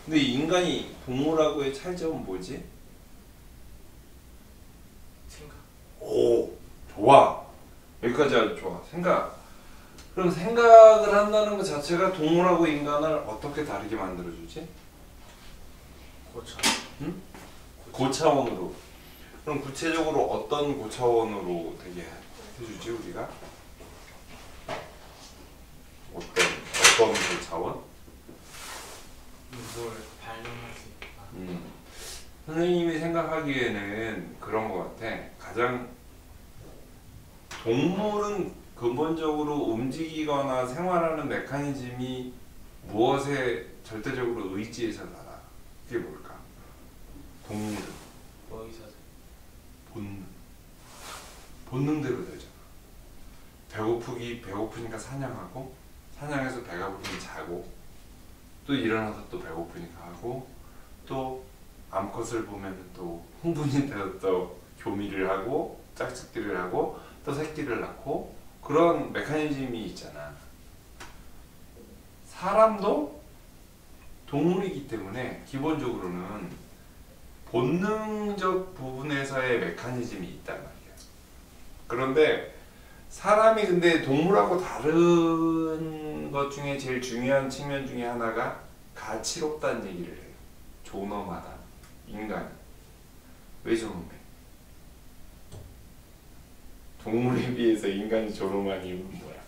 근데 인간이 동물하고의 차이점은 뭐지? 생각. 오, 좋아. 여기까지 아주 좋아. 생각. 그럼 생각을 한다는 것 자체가 동물하고 인간을 어떻게 다르게 만들어주지? 고차. 응? 고차원으로. 그럼 구체적으로 어떤 고차원으로 되게 해주지 우리가? 어떤 고차원? 뭘 발명할 수 있다. 선생님이 생각하기에는 그런 것 같아. 가장 동물은 근본적으로 움직이거나 생활하는 메커니즘이 무엇에 절대적으로 의지해서 살아. 그게 뭘까? 동물은 뭐 의사들. 본능대로 되잖아. 배고프니까 사냥하고, 사냥해서 배가 부르면 자고, 또 일어나서 또 배고프니까 하고, 또 암컷을 보면 또 흥분이 돼서 또 교미를 하고 짝짓기를 하고 또 새끼를 낳고, 그런 메커니즘이 있잖아. 사람도 동물이기 때문에 기본적으로는 본능적 부분에서의 메커니즘이 있단 말이야. 그런데 사람이 근데 동물하고 다른 것 중에 제일 중요한 측면 중에 하나가 가치롭다는 얘기를 해요. 존엄하다. 인간. 왜 존엄해? 동물에 비해서 인간이 존엄한 이유는 뭐야?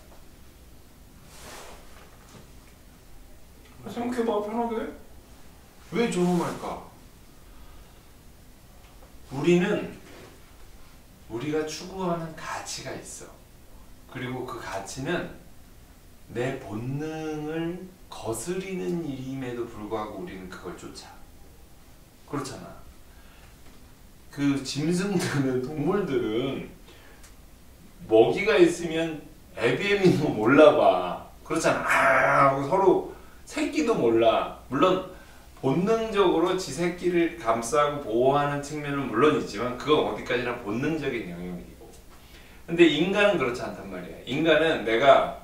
생각해봐, 편하게. 왜 존엄할까? 우리가 추구하는 가치가 있어. 그리고 그 가치는 내 본능을 거스리는 일임에도 불구하고 우리는 그걸 쫓아. 그렇잖아. 그 짐승들은, 동물들은 먹이가 있으면 애비애미도 몰라봐. 그렇잖아. 아 하고 서로 새끼도 몰라. 물론 본능적으로 지 새끼를 감싸고 보호하는 측면은 물론 있지만 그건 어디까지나 본능적인 영역이고. 근데 인간은 그렇지 않단 말이야. 인간은 내가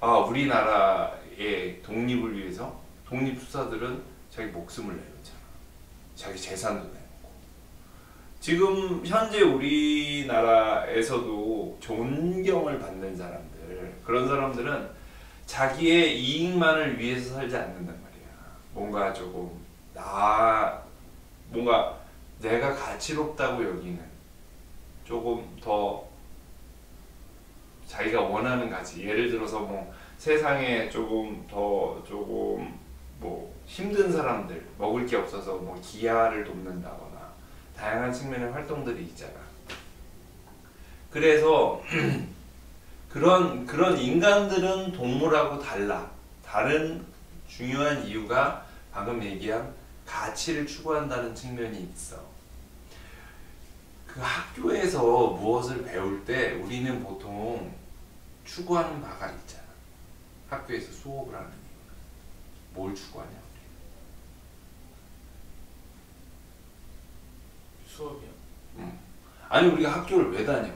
우리나라의 독립을 위해서 독립투사들은 자기 목숨을 내놓잖아. 자기 재산도 내놓고. 지금 현재 우리나라에서도 존경을 받는 사람들, 그런 사람들은 자기의 이익만을 위해서 살지 않는단 말이야. 뭔가 뭔가 내가 가치롭다고 여기는 조금 더 자기가 원하는 가치, 예를 들어서 뭐 세상에 조금 뭐 힘든 사람들, 먹을 게 없어서 뭐 기아를 돕는다거나 다양한 측면의 활동들이 있잖아. 그래서 그런 인간들은 동물하고 달라. 다른 중요한 이유가 방금 얘기한 가치를 추구한다는 측면이 있어. 그 학교에서 무엇을 배울 때 우리는 보통 추구하는 바가 있잖아. 학교에서 수업을 하는 이유는 뭘 추구하냐? 수업이요? 아니 우리가 학교를 왜 다녀?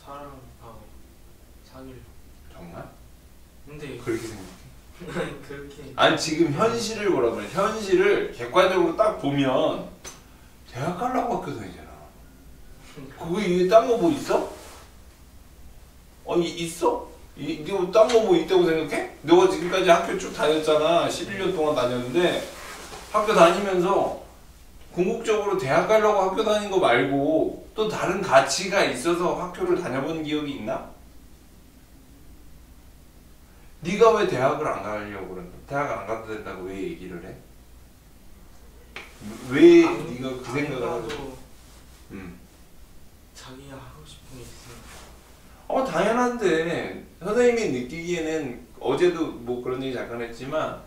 사람하고 사귀려. 정말? 근데 그렇게 생각해? 그렇게. 아니 지금 현실을 보라고 해. 현실을 객관적으로 딱 보면 대학 가려고 학교 다니잖아. 그거 이게 딴 거 뭐 있어? 있어? 이거 딴 거 뭐 있다고 생각해? 너가 지금까지 학교 쭉 다녔잖아. 11년 동안 다녔는데 학교 다니면서 궁극적으로 대학 가려고 학교 다닌 거 말고 또 다른 가치가 있어서 학교를 다녀본 기억이 있나? 네가 왜 대학을 안 가려고 그러는 거야? 대학 안 가도 된다고 왜 얘기를 해? 왜 네가 그 생각을 하고? 자기가 하고 싶은 게 있으면. 당연한데 선생님이 느끼기에는 어제도 뭐 그런 얘기 잠깐 했지만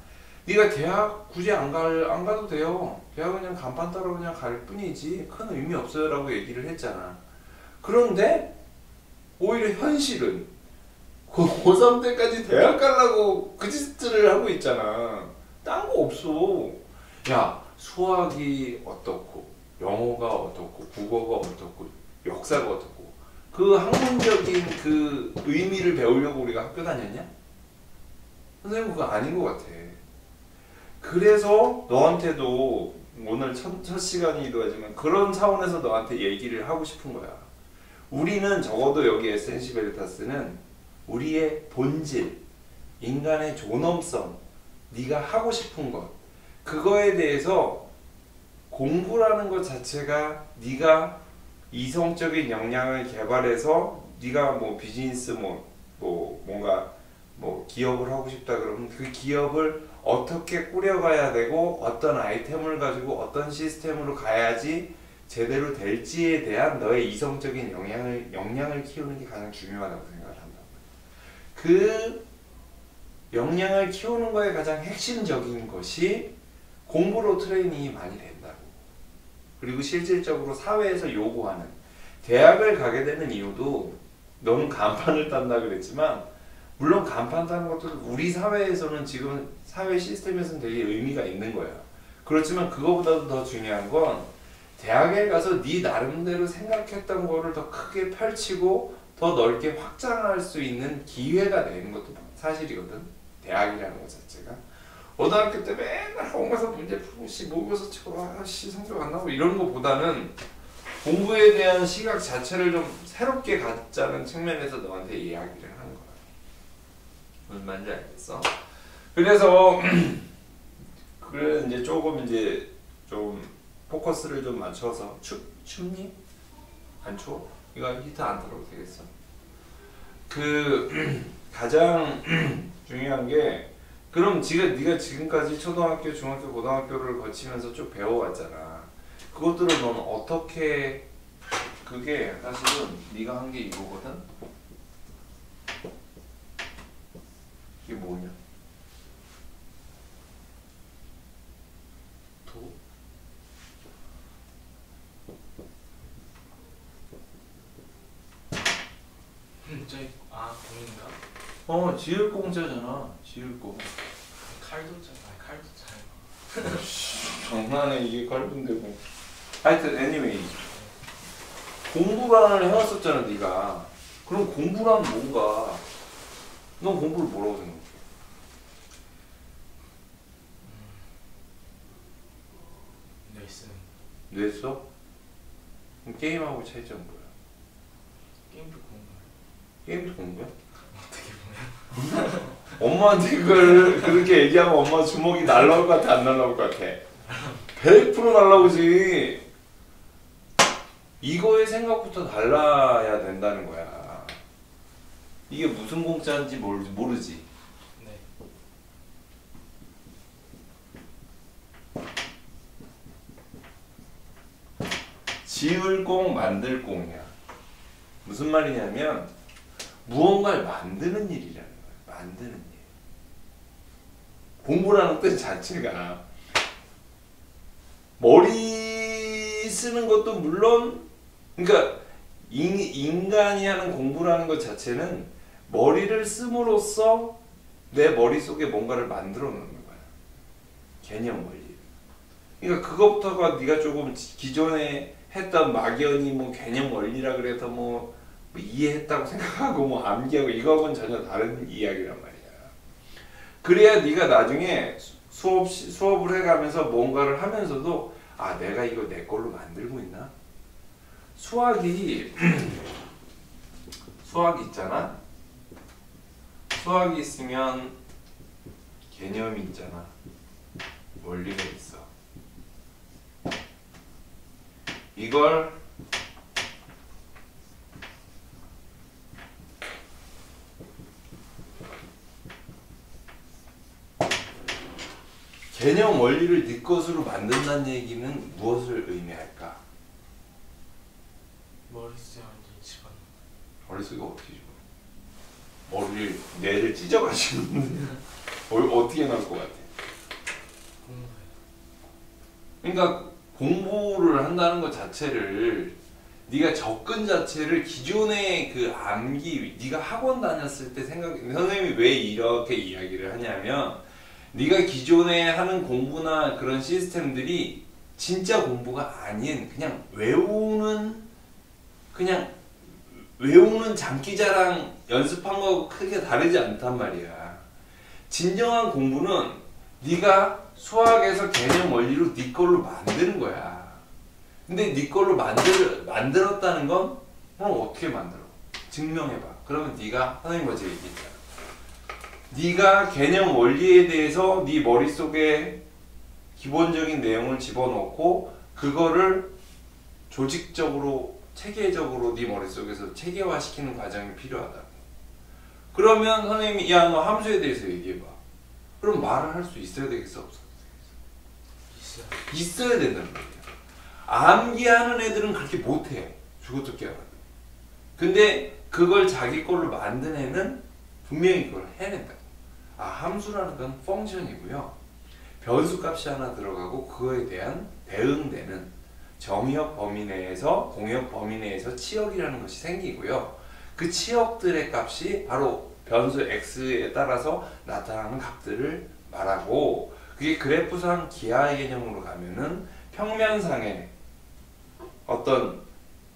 네가 대학 굳이 안 가도 돼요. 대학은 그냥 간판 따러 그냥 갈 뿐이지 큰 의미 없어요 라고 얘기를 했잖아. 그런데 오히려 현실은 고3 때까지 대학 가려고 그 짓들을 하고 있잖아. 딴 거 없어. 야, 수학이 어떻고 영어가 어떻고 국어가 어떻고 역사가 어떻고 그 학문적인 그 의미를 배우려고 우리가 학교 다녔냐? 선생님 그거 아닌 것 같아. 그래서 너한테도 오늘 첫 시간이기도 하지만 그런 차원에서 너한테 얘기를 하고 싶은 거야. 우리는 적어도 여기 에센시 베리타스는 우리의 본질, 인간의 존엄성, 네가 하고 싶은 것, 그거에 대해서 공부라는 것 자체가 네가 이성적인 역량을 개발해서 네가 뭐 비즈니스 뭔가 기업을 하고 싶다 그러면 그 기업을 어떻게 꾸려가야 되고 어떤 아이템을 가지고 어떤 시스템으로 가야지 제대로 될지에 대한 너의 이성적인 역량을 키우는 게 가장 중요하다고 생각을 한다. 그 역량을 키우는 거에 가장 핵심적인 것이 공부로 트레이닝이 많이 된다고. 그리고 실질적으로 사회에서 요구하는 대학을 가게 되는 이유도 너는 간판을 딴다 그랬지만 물론 간판 따는 것도 우리 사회에서는 지금 사회 시스템에서는 되게 의미가 있는 거야. 그렇지만 그거보다도 더 중요한 건 대학에 가서 네 나름대로 생각했던 거를 더 크게 펼치고 더 넓게 확장할 수 있는 기회가 되는 것도 사실이거든. 대학이라는 것 자체가. 고등학교 때 맨날 학원 가서 문제 풀고 모의고사 치고 성적 안 나오고 이런 것보다는 공부에 대한 시각 자체를 좀 새롭게 갖자는 측면에서 너한테 이야기를 하는 거야. 무슨 말인지 알겠어? 그래서 그래 이제 조금 이제 좀 포커스를 좀 맞춰서 춥니? 안 추워? 이거 히터 안 틀어도 되겠어? 그 가장 중요한 게 그럼 네가 지금까지 초등학교, 중학교, 고등학교를 거치면서 쭉 배워왔잖아. 그것들을 너는 어떻게 그게 사실은 네가 한 게 이거거든? 이게 뭐냐? 도? 저기 공인가? 지을 공자잖아. 지을 공. 칼도 잘. 장난해 이게 칼군데 뭐. 하여튼 anyway 공부를 해왔었잖아 네가. 그럼 공부란 뭔가? 넌 공부를 뭐라고 생각해? 뇌 써? 그럼 게임하고 차이점은 뭐야? 게임도 공부해. 게임도 공부야? 어떻게 보면. 엄마한테 그걸 그렇게 얘기하면 엄마 주먹이 날라올 것 같아 안 날라올 것 같아? 100% 날라오지. 이거의 생각부터 달라야 된다는 거야. 이게 무슨 공짜인지 모르지. 네. 지을 공 만들 공이야. 무슨 말이냐면 무언가를 만드는 일이라는 거야. 만드는 일. 공부라는 뜻 자체가 머리 쓰는 것도 물론 그러니까 인간이 하는 공부라는 것 자체는 머리를 씀으로써 내 머릿속에 뭔가를 만들어 놓는 거야. 개념 원리. 그러니까 그것부터가 네가 조금 기존에 했던 막연히 뭐 개념 원리라 그래서 뭐 이해했다고 생각하고 뭐 암기하고 이거하고는 전혀 다른 이야기란 말이야. 그래야 네가 나중에 수업을 해가면서 뭔가를 하면서도 아 내가 이거 내 걸로 만들고 있나? 수학이 있잖아. 수학이 있으면 개념이 있잖아. 원리가 있어. 이걸 개념 원리를 네 것으로 만든다는 얘기는 무엇을 의미할까? 머릿속에 완전히 집어넣는. 머릿속에 어떻게 집어? 뇌를 찢어가지고 어떻게 나올 것 같아? 공부해. 그러니까 공부를 한다는 것 자체를 네가 접근 자체를 기존의 그 암기 네가 학원 다녔을 때 선생님이 왜 이렇게 이야기를 하냐면 네가 기존에 하는 공부나 그런 시스템들이 진짜 공부가 아닌 그냥 외우는 장기자랑 연습한 거하고 크게 다르지 않단 말이야. 진정한 공부는 네가 수학에서 개념 원리로 네 걸로 만드는 거야. 근데 네 걸로 만들었다는 건 그럼 어떻게 만들어? 증명해봐. 그러면 네가 선생님 어제 얘기했잖아. 네가 개념 원리에 대해서 네 머릿속에 기본적인 내용을 집어넣고 그거를 조직적으로 체계적으로 네 머릿속에서 체계화시키는 과정이 필요하다. 그러면 선생님이 야 너 함수에 대해서 얘기해봐. 그럼 말을 할 수 있어야 되겠어? 없어야 되겠어? 있어야 된다는 거예요. 암기하는 애들은 그렇게 못해. 죽어도 깨어나. 근데 그걸 자기 걸로 만든 애는 분명히 그걸 해낸다. 아, 함수라는 건 펑션이고요. 변수값이 하나 들어가고 그거에 대한 대응되는 정의역 범위 내에서 공역 범위 내에서 치역이라는 것이 생기고요. 그 치역들의 값이 바로 변수 x에 따라서 나타나는 값들을 말하고 그게 그래프상 기하의 개념으로 가면은 평면상의 어떤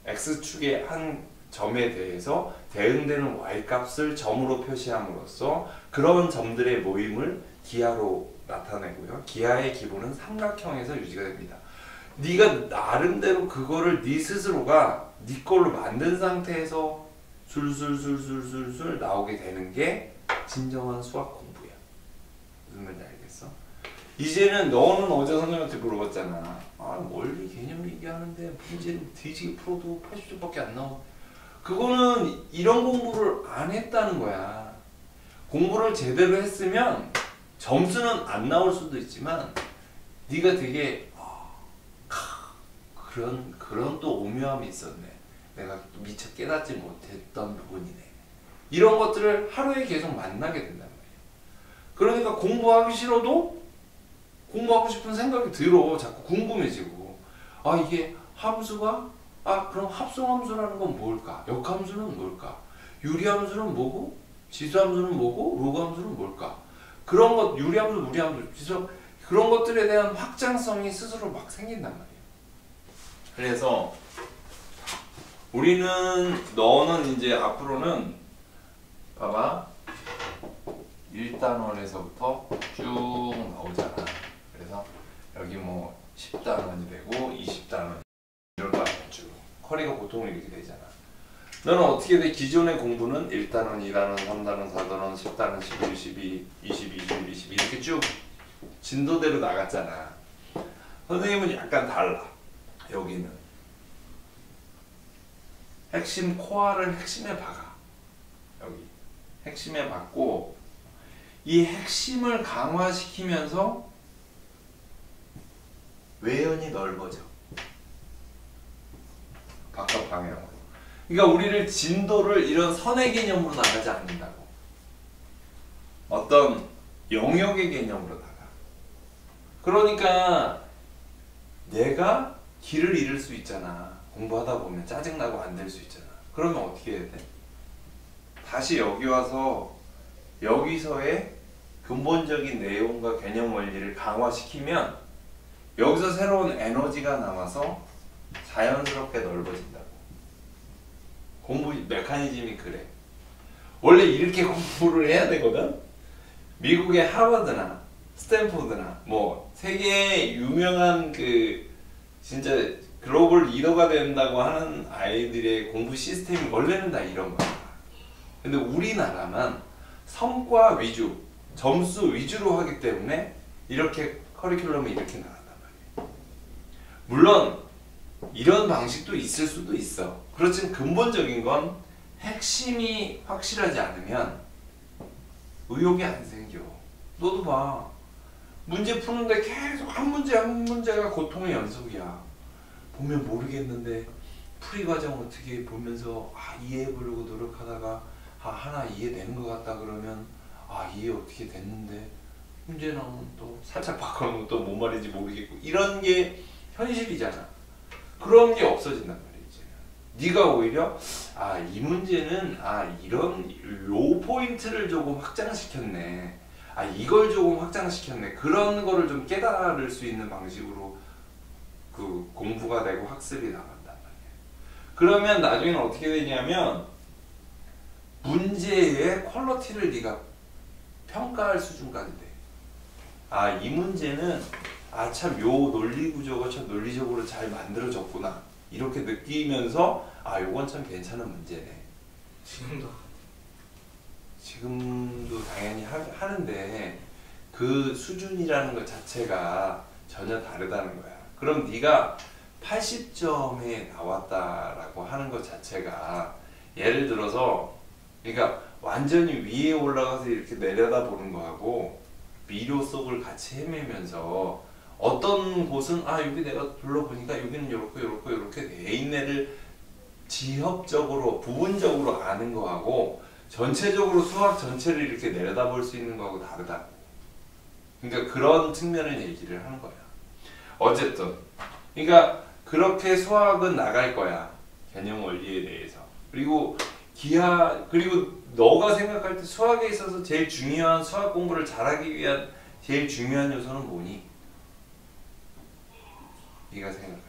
x축의 한 점에 대해서 대응되는 y값을 점으로 표시함으로써 그런 점들의 모임을 기하로 나타내고요. 기하의 기본은 삼각형에서 유지가 됩니다. 네가 나름대로 그거를 네 스스로가 네 걸로 만든 상태에서 술술술술술술 나오게 되는 게 진정한 수학 공부야. 무슨 말인지 알겠어? 이제는 너는 어제 선생님한테 물어봤잖아. 아, 원리 개념 얘기하는데 문제는 뒤지게 풀어도 80점밖에 안 나와. 그거는 이런 공부를 안 했다는 거야. 공부를 제대로 했으면 점수는 안 나올 수도 있지만 네가 되게 그런 또 오묘함이 있었네. 내가 미처 깨닫지 못했던 부분이네. 이런 것들을 하루에 계속 만나게 된단 말이야. 그러니까 공부하기 싫어도 공부하고 싶은 생각이 들어. 자꾸 궁금해지고. 아, 이게 함수가 그럼 합성함수라는 건 뭘까? 역함수는 뭘까? 유리함수는 뭐고? 지수함수는 뭐고? 로그함수는 뭘까? 그런 것, 유리함수, 무리함수, 지수 그런 것들에 대한 확장성이 스스로 막 생긴단 말이에요. 그래서 너는 이제 앞으로는 봐봐 1단원에서부터 쭉 나오잖아. 그래서 여기 뭐 10단원이 되고 20단원 이럴 거 아니야. 쭉 커리가 보통 이렇게 되잖아. 너는 어떻게 돼? 기존의 공부는 1단원, 2단원, 3단원, 4단원, 10단원, 11, 12, 20, 21, 22 이렇게 쭉 진도대로 나갔잖아. 선생님은 약간 달라. 여기는 핵심 코어를 핵심에 박아. 여기 핵심에 박고 이 핵심을 강화시키면서 외연이 넓어져. 바깥 방향으로. 그러니까 우리를 진도를 이런 선의 개념으로 나가지 않는다고. 어떤 영역의 개념으로 나가. 그러니까 내가 길을 잃을 수 있잖아. 공부하다 보면 짜증나고 안 될 수 있잖아. 그러면 어떻게 해야 돼? 다시 여기 와서 여기서의 근본적인 내용과 개념 원리를 강화시키면 여기서 새로운 에너지가 나와서 자연스럽게 넓어진다고. 공부 메커니즘이 그래. 원래 이렇게 공부를 해야 되거든. 미국의 하버드나 스탠포드나 뭐 세계의 유명한 그 진짜 글로벌 리더가 된다고 하는 아이들의 공부 시스템이 원래는 다 이런 거야. 근데 우리나라만 성과 위주, 점수 위주로 하기 때문에 이렇게 커리큘럼이 이렇게 나간단 말이에요. 물론 이런 방식도 있을 수도 있어. 그렇지만 근본적인 건 핵심이 확실하지 않으면 의욕이 안 생겨. 너도 봐. 문제 푸는데 계속 한 문제 한 문제가 고통의 연속이야. 보면 모르겠는데 풀이 과정 어떻게 보면서 이해해보려고 노력하다가 하나 이해되는 것 같다 그러면 이해 어떻게 됐는데 문제 나오면 또 살짝 바꿔놓으면 또 뭔 말인지 모르겠고 이런 게 현실이잖아. 그런 게 없어진단 말이지. 네가 오히려 이 문제는 이런 요 포인트를 조금 확장시켰네. 이걸 조금 확장시켰네. 그런 거를 좀 깨달을 수 있는 방식으로 그 공부가 되고 학습이 나간단 말이에요. 그러면 나중에는 어떻게 되냐면 문제의 퀄리티를 네가 평가할 수준까지 돼. 아, 이 문제는 참 요 논리 구조가 참 논리적으로 잘 만들어졌구나 이렇게 느끼면서 요건 참 괜찮은 문제네. 지금도 지금도 당연히 하는데 그 수준이라는 것 자체가 전혀 다르다는 거야. 그럼 네가 80점에 나왔다라고 하는 것 자체가 예를 들어서 그러니까 완전히 위에 올라가서 이렇게 내려다보는 거하고 미로 속을 같이 헤매면서 어떤 곳은 여기 내가 둘러보니까 여기는 요렇게 돼 있네를 지hợp적으로 부분적으로 아는 거하고 전체적으로 수학 전체를 이렇게 내려다볼 수 있는 거하고 다르다. 그러니까 그런 측면을 얘기를 하는 거야. 어쨌든 그러니까 그렇게 수학은 나갈 거야. 개념 원리에 대해서. 그리고 그리고 너가 생각할 때 수학에 있어서 제일 중요한 수학 공부를 잘하기 위한 제일 중요한 요소는 뭐니? 네가 생각할 때.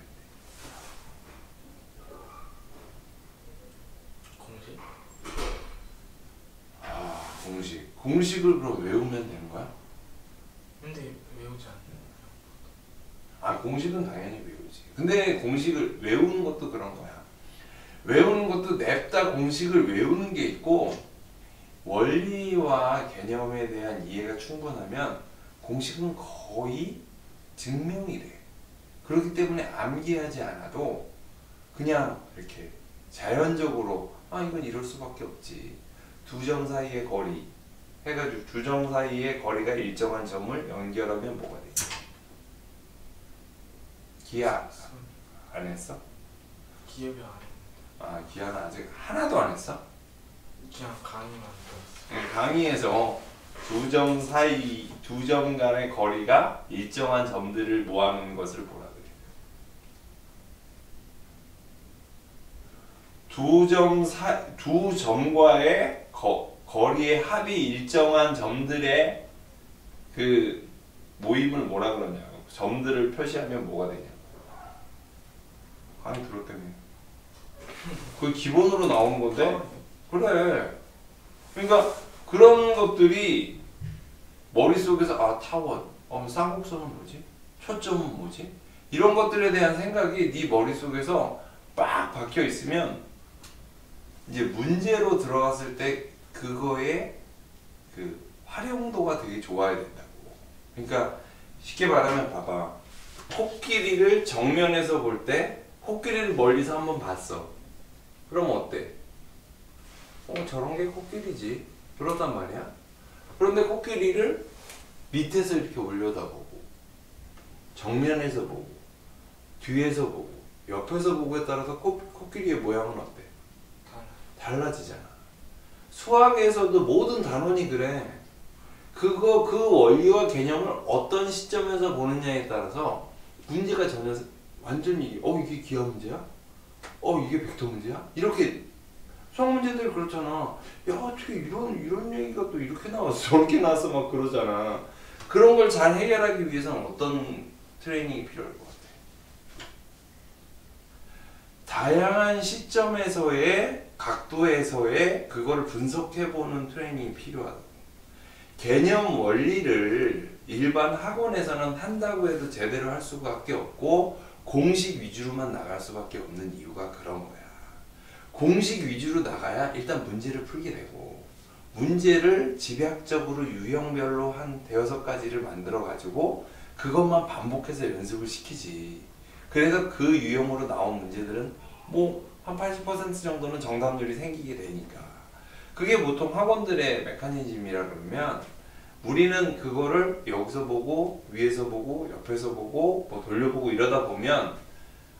공식? 공식을 그럼 외우면 되는 거야? 근데 외우지 않나요? 공식은 당연히 외우지. 근데 공식을 외우는 것도 그런 거야. 외우는 것도 냅다 공식을 외우는 게 있고 원리와 개념에 대한 이해가 충분하면 공식은 거의 증명이 돼. 그렇기 때문에 암기하지 않아도 그냥 이렇게 자연적으로 이건 이럴 수밖에 없지. 두 점 사이의 거리 해가지고 두 점 사이의 거리가 일정한 점을 연결하면 뭐가 되지? 기하 안 했어? 기억이 안 했는데 기하는 아직 하나도 안 했어? 그냥 강의만 들었어요. 강의에서 두 점 사이 두 점 간의 거리가 일정한 점들을 모아놓은 것을 보라 그래. 두 점과의 거리의 합이 일정한 점들의 그 모임을 뭐라 그러냐고. 점들을 표시하면 뭐가 되냐. 강의 들었다며. 그게 기본으로 나오는 건데. 그래. 그러니까 그런 것들이 머릿속에서 타원, 쌍곡선은 뭐지? 초점은 뭐지? 이런 것들에 대한 생각이 네 머릿속에서 빡 박혀 있으면 이제 문제로 들어갔을 때 그거의 그 활용도가 되게 좋아야 된다고. 그러니까 쉽게 말하면 봐봐. 코끼리를 정면에서 볼 때 코끼리를 멀리서 한번 봤어. 그럼 어때? 저런 게 코끼리지. 그렇단 말이야. 그런데 코끼리를 밑에서 이렇게 올려다보고 정면에서 보고 뒤에서 보고 옆에서 보고에 따라서 코끼리의 모양은 어때? 달라지잖아. 수학에서도 모든 단원이 그래. 그 원리와 개념을 어떤 시점에서 보느냐에 따라서 문제가 전혀 완전히 이게 기하 문제야? 이게 벡터 문제야? 이렇게 수학 문제들 그렇잖아. 야, 어떻게 이런 얘기가 또 이렇게 나왔어, 저렇게 나왔어, 막 그러잖아. 그런 걸 잘 해결하기 위해서는 어떤 트레이닝이 필요할 것 같아? 다양한 시점에서의 각도에서의 그거를 분석해보는 트레이닝이 필요하다. 개념 원리를 일반 학원에서는 한다고 해도 제대로 할 수밖에 없고 공식 위주로만 나갈 수밖에 없는 이유가 그런 거야. 공식 위주로 나가야 일단 문제를 풀게 되고 문제를 집약적으로 유형별로 한 대여섯 가지를 만들어 가지고 그것만 반복해서 연습을 시키지. 그래서 그 유형으로 나온 문제들은 한 80% 정도는 정답률이 생기게 되니까. 그게 보통 학원들의 메커니즘이라 그러면 우리는 그거를 여기서 보고 위에서 보고 옆에서 보고 돌려보고 이러다 보면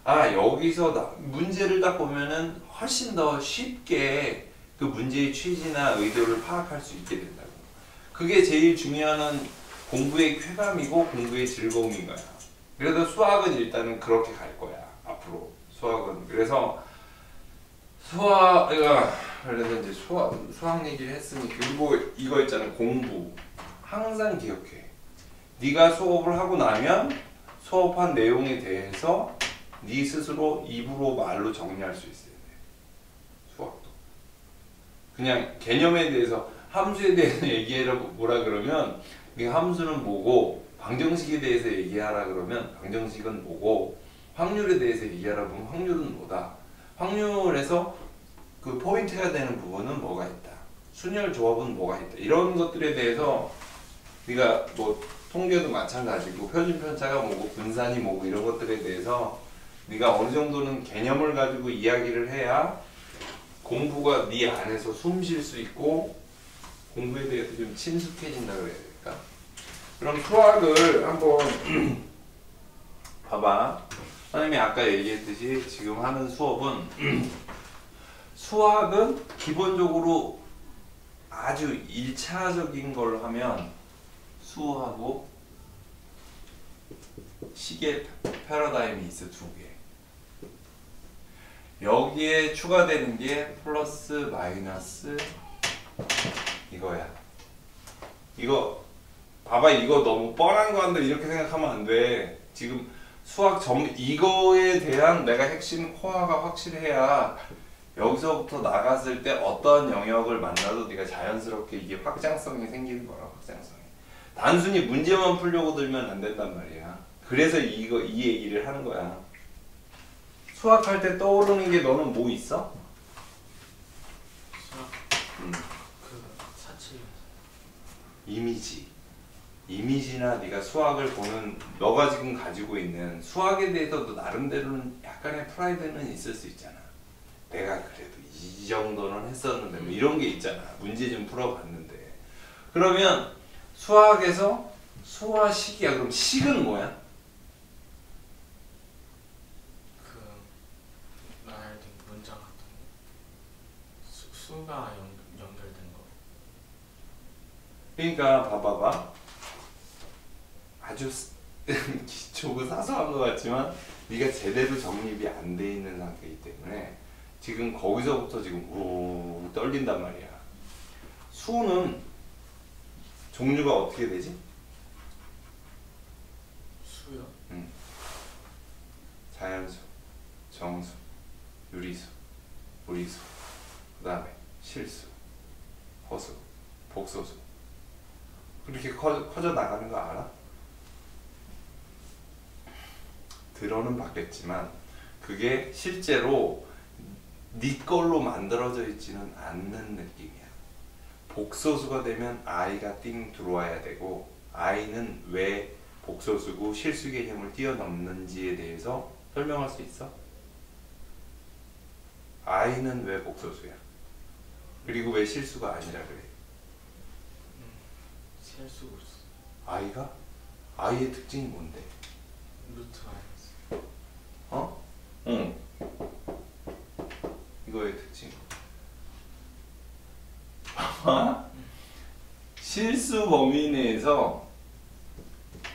여기서 문제를 딱 보면은 훨씬 더 쉽게 그 문제의 취지나 의도를 파악할 수 있게 된다고. 그게 제일 중요한 공부의 쾌감이고 공부의 즐거움인 거야. 그래도 수학은 일단은 그렇게 갈 거야. 앞으로 수학은. 그래서 그래서 이제 수학 얘기를 했으니 그리고 이거 있잖아. 공부. 항상 기억해. 네가 수업을 하고 나면 수업한 내용에 대해서 네 스스로 입으로 말로 정리할 수 있어야 돼. 수학도. 그냥 개념에 대해서 함수에 대해서 얘기해라 뭐라 그러면 네 함수는 뭐고 방정식에 대해서 얘기하라 그러면 방정식은 뭐고, 확률에 대해서 얘기하라 그러면 확률은 뭐다. 확률에서 그 포인트가 되는 부분은 뭐가 있다. 순열 조합은 뭐가 있다. 이런 것들에 대해서 네가 뭐 통계도 마찬가지고 표준 편차가 뭐고 분산이 뭐고 이런 것들에 대해서 네가 어느 정도는 개념을 가지고 이야기를 해야 공부가 네 안에서 숨 쉴 수 있고 공부에 대해서 좀 친숙해진다 그래야 될까? 그럼 수학을 한번 봐봐. 선생님이 아까 얘기했듯이 지금 하는 수업은 수학은 기본적으로 아주 1차적인 걸 하면 수하고 시계 패러다임이 있어, 두 개. 여기에 추가되는 게 플러스 마이너스 이거야. 이거 봐봐, 이거 너무 뻔한 거 한다 이렇게 생각하면 안 돼. 지금 수학 이거에 대한 내가 핵심 코어가 확실해야 여기서부터 나갔을 때 어떤 영역을 만나도 네가 자연스럽게 이게 확장성이 생기는 거라. 확장성이. 단순히 문제만 풀려고 들면 안 된단 말이야. 그래서 이 얘기를 하는 거야. 수학할 때 떠오르는 게 너는 뭐 있어? 수학 그 사칠 이미지나 네가 수학을 보는 너가 지금 가지고 있는 수학에 대해서도 나름대로는 약간의 프라이드는 있을 수 있잖아. 내가 그래도 이 정도는 했었는데 뭐 이런 게 있잖아. 문제 좀 풀어봤는데. 그러면 수학에서 수화식이야. 그럼 식은 뭐야? 그 말된 문장 같은 거 수가 연결된 거. 그러니까 봐봐봐. 아주 기초고 사소한 것 같지만 네가 제대로 정립이 안 돼 있는 상태이기 때문에 지금 거기서부터 지금 우 떨린단 말이야. 수는 종류가 어떻게 되지? 수요? 자연수, 정수, 유리수, 무리수, 그 다음에 실수, 허수, 복소수. 그렇게 커져 나가는 거 알아? 들어는 봤겠지만 그게 실제로 네 걸로 만들어져 있지는 않는 느낌이야. 복소수가 되면 I가 띵 들어와야 되고 I는 왜 복소수고 실수 개념을 뛰어넘는지에 대해서 설명할 수 있어? I는 왜 복소수야? 그리고 왜 실수가 아니라 그래? 실수고 있어. I가? I의 특징이 뭔데? 루트 마이너스. 어? 응. 이거의 특징. 실수 범위 내에서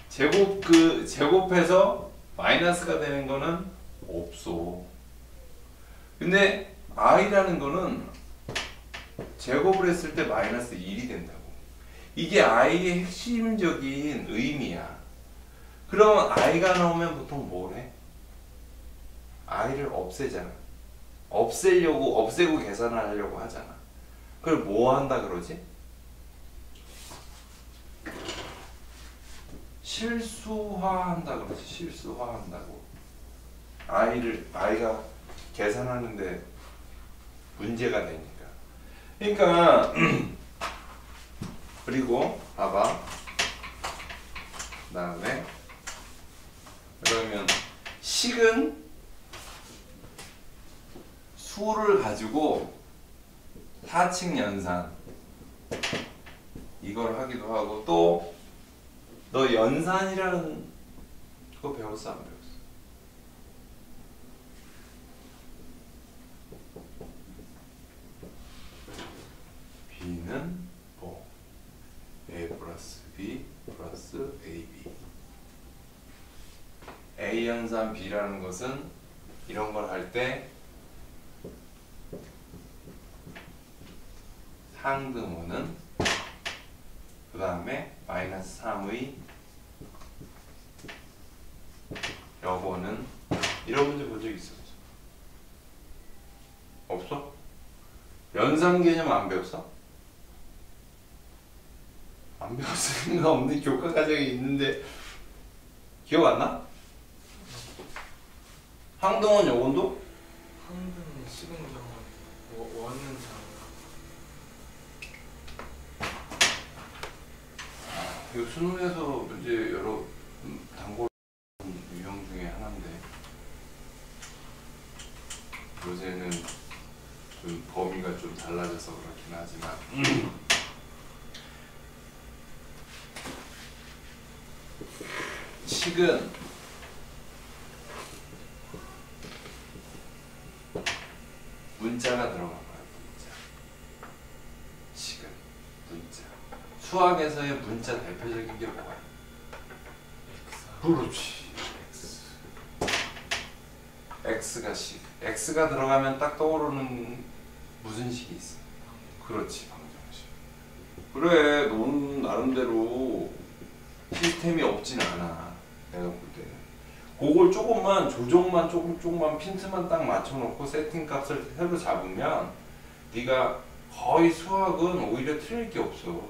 제곱해서 마이너스가 되는 거는 없어. 근데 i라는 거는 제곱을 했을 때 마이너스 1이 된다고. 이게 i의 핵심적인 의미야. 그러면 i가 나오면 보통 뭘 해? i를 없애잖아. 없애고 계산을 하려고 하잖아. 그걸 뭐 한다 그러지? 실수화한다 그러지. 실수화한다고. i가 계산하는데 문제가 되니까. 그러니까 그리고 봐봐. 그다음에 그러면 식은 수를 가지고 사칙 연산 이걸 하기도 하고 또 너 연산이라는 거 배웠어 안 배웠어? B는 뭐 A 플러스 B 플러스 AB A 연산 B라는 것은 이런 걸 할 때 상등호는 그 다음에 마이너스 3의 여보는 이런 문제 본 적 있어? 없어? 연산 개념 안 배웠어? 안 안 배웠을 리가 없는 교과 과정이 있는데 기억 안 나? 항동원 요건도? 항등 식은 경우 원은 이 수능에서 문제 여러 단골 유형 중에 하나인데 요새는 좀 범위가 좀 달라져서 그렇긴 하지만 식은 문자가 들어간 거야. 문자. 식은 문자. 수학에서의 문자 대표적인 게 뭐야? 그렇지. X가 식. X가 들어가면 딱 떠오르는 무슨 식이 있어? 그렇지, 방정식. 그래, 넌 나름대로 시스템이 없진 않아. 내가 볼 때는. 그걸 조금만 조정만 조금만 핀트만 딱 맞춰놓고 세팅 값을 새로 잡으면 네가 거의 수학은 오히려 틀릴 게 없어.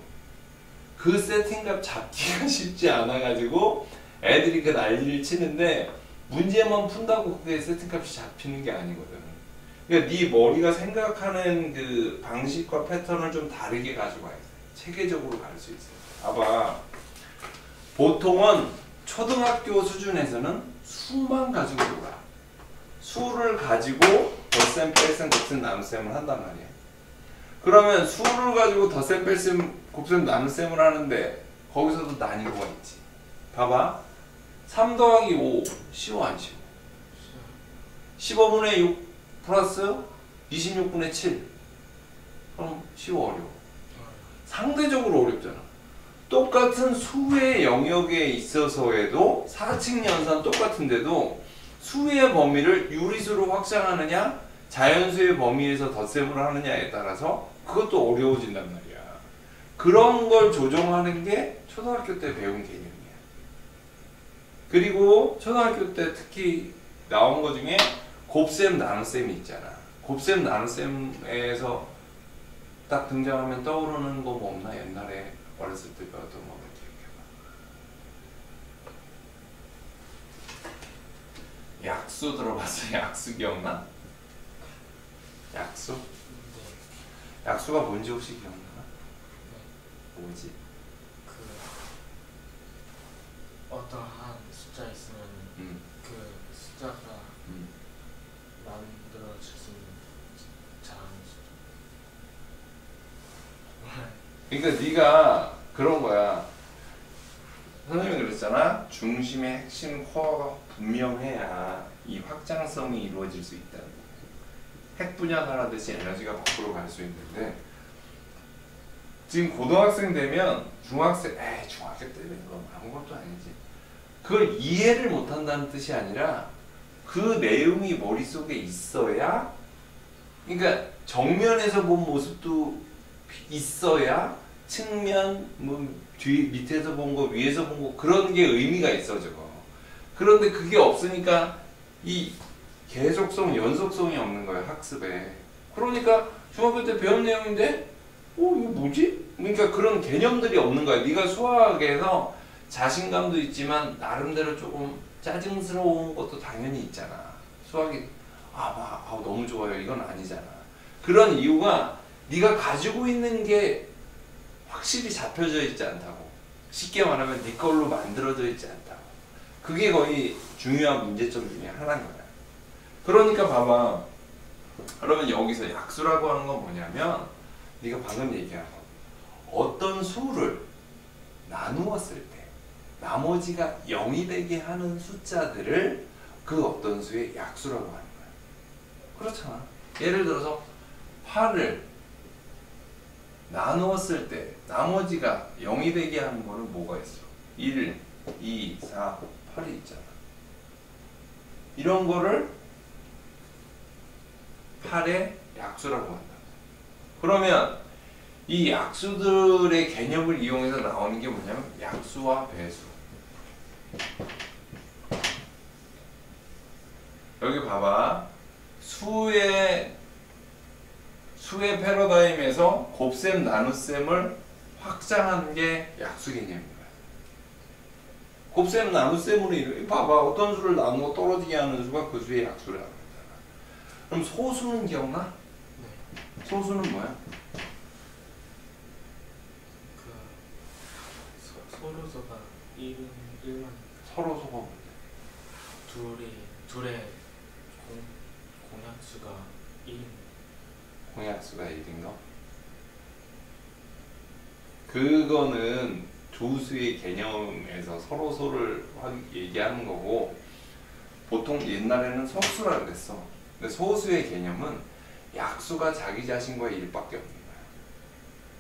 그 세팅 값 잡기가 쉽지 않아가지고 애들이 그 난리를 치는데 문제만 푼다고 그게 세팅 값이 잡히는 게 아니거든. 그러니까 네 머리가 생각하는 그 방식과 패턴을 좀 다르게 가지고 와야 돼. 체계적으로 갈 수 있어요. 봐봐. 보통은 초등학교 수준에서는 수만 가지고 놀아. 수를 가지고 덧셈, 뺄셈, 곱셈, 나눗셈을 한단 말이야. 그러면 수를 가지고 덧셈, 뺄셈, 곱셈, 나눗셈을 하는데 거기서도 난이도가 있지. 봐봐. 3 더하기 5 쉬워 안 쉬워? 15분의 6 플러스 26분의 7 그럼 쉬워 어려워? 상대적으로 어렵잖아. 똑같은 수의 영역에 있어서에도 사칙 연산 똑같은데도 수의 범위를 유리수로 확장하느냐 자연수의 범위에서 덧셈을 하느냐에 따라서 그것도 어려워진단 말이야. 그런 걸 조정하는 게 초등학교 때 배운 개념이야. 그리고 초등학교 때 특히 나온 거 중에 곱셈 나눗셈이 있잖아. 곱셈 나눗셈에서 딱 등장하면 떠오르는 거 뭐 없나? 옛날에 어렸을 때 배웠던 거 기억해봐. 약수 들어봤어? 약수 기억나? 약수? 약수가 뭔지 혹시 기억나? 뭐지? 그 어떠한 숫자 있으면 그 숫자가 만들어질 수 있는 작은 숫자. 그러니까 네가 그런 거야. 선생님이 그랬잖아. 중심의 핵심 코어가 분명해야 이 확장성이 이루어질 수 있다는 거야. 핵 분야하듯이 에너지가 밖으로 갈 수 있는데 지금 고등학생 되면 중학생, 중학교 때는 그럼 아무것도 아니지. 그걸 이해를 못한다는 뜻이 아니라 그 내용이 머릿속에 있어야, 그러니까 정면에서 본 모습도 있어야 측면, 뭐 뒤 밑에서 본 거, 위에서 본 거 그런 게 의미가 있어 저거. 그런데 그게 없으니까 이 계속성, 연속성이 없는 거야 학습에. 그러니까 중학교 때 배운 내용인데, 이거 뭐지? 그러니까 그런 개념들이 없는 거야. 네가 수학에서 자신감도 있지만 나름대로 조금 짜증스러운 것도 당연히 있잖아. 수학이 너무 좋아요. 이건 아니잖아. 그런 이유가 네가 가지고 있는 게 확실히 잡혀져 있지 않다고. 쉽게 말하면 네 걸로 만들어져 있지 않다고. 그게 거의 중요한 문제점 중에 하나인 거야. 그러니까 봐봐. 그러면 여기서 약수라고 하는 건 뭐냐면 네가 방금 얘기한 거. 어떤 수를 나누었을 때 나머지가 0이 되게 하는 숫자들을 그 어떤 수의 약수라고 하는 거야. 그렇잖아. 예를 들어서 8을 나누었을 때 나머지가 0이 되게 하는 거는 뭐가 있어? 1, 2, 4, 8이 있잖아. 이런 거를 8의 약수라고 한다. 그러면 이 약수들의 개념을 이용해서 나오는 게 뭐냐면 약수와 배수. 여기 봐봐. 수의 패러다임에서 곱셈 나눗셈을 확장한 게 약수 개념인 거야. 곱셈 나눗셈으로 이렇게 봐봐. 어떤 수를 나누어 떨어지게 하는 수가 그 수의 약수라고 하잖아. 그럼 소수는 기억나? 네. 소수는 뭐야? 그 서로서가 1만 서로소가 뭔데? 둘의 공약수가 1인 공약수가 1인 거? 그거는 조수의 개념에서 서로소를 얘기하는 거고, 보통 옛날에는 소수라 그랬어. 근데 소수의 개념은 약수가 자기 자신과 1밖에 없는 거야.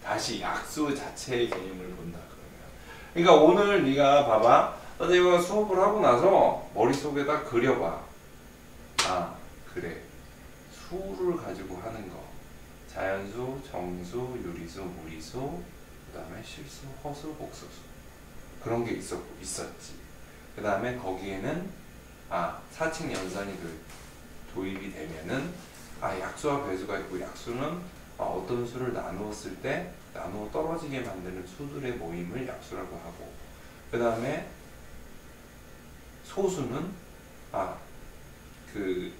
다시 약수 자체의 개념을 본다 그러면. 그러니까 오늘 네가 봐봐. 선생님과 수업을 하고 나서 머릿속에다 그려봐. 아, 그래. 수를 가지고 하는 거. 자연수, 정수, 유리수, 무리수, 그 다음에 실수, 허수, 복수수. 그런 게 있었지. 그 다음에 거기에는 사칙 연산이 도입이 되면은 약수와 배수가 있고, 약수는 어떤 수를 나누었을 때 나누어 떨어지게 만드는 수들의 모임을 약수라고 하고, 그 다음에 소수는 그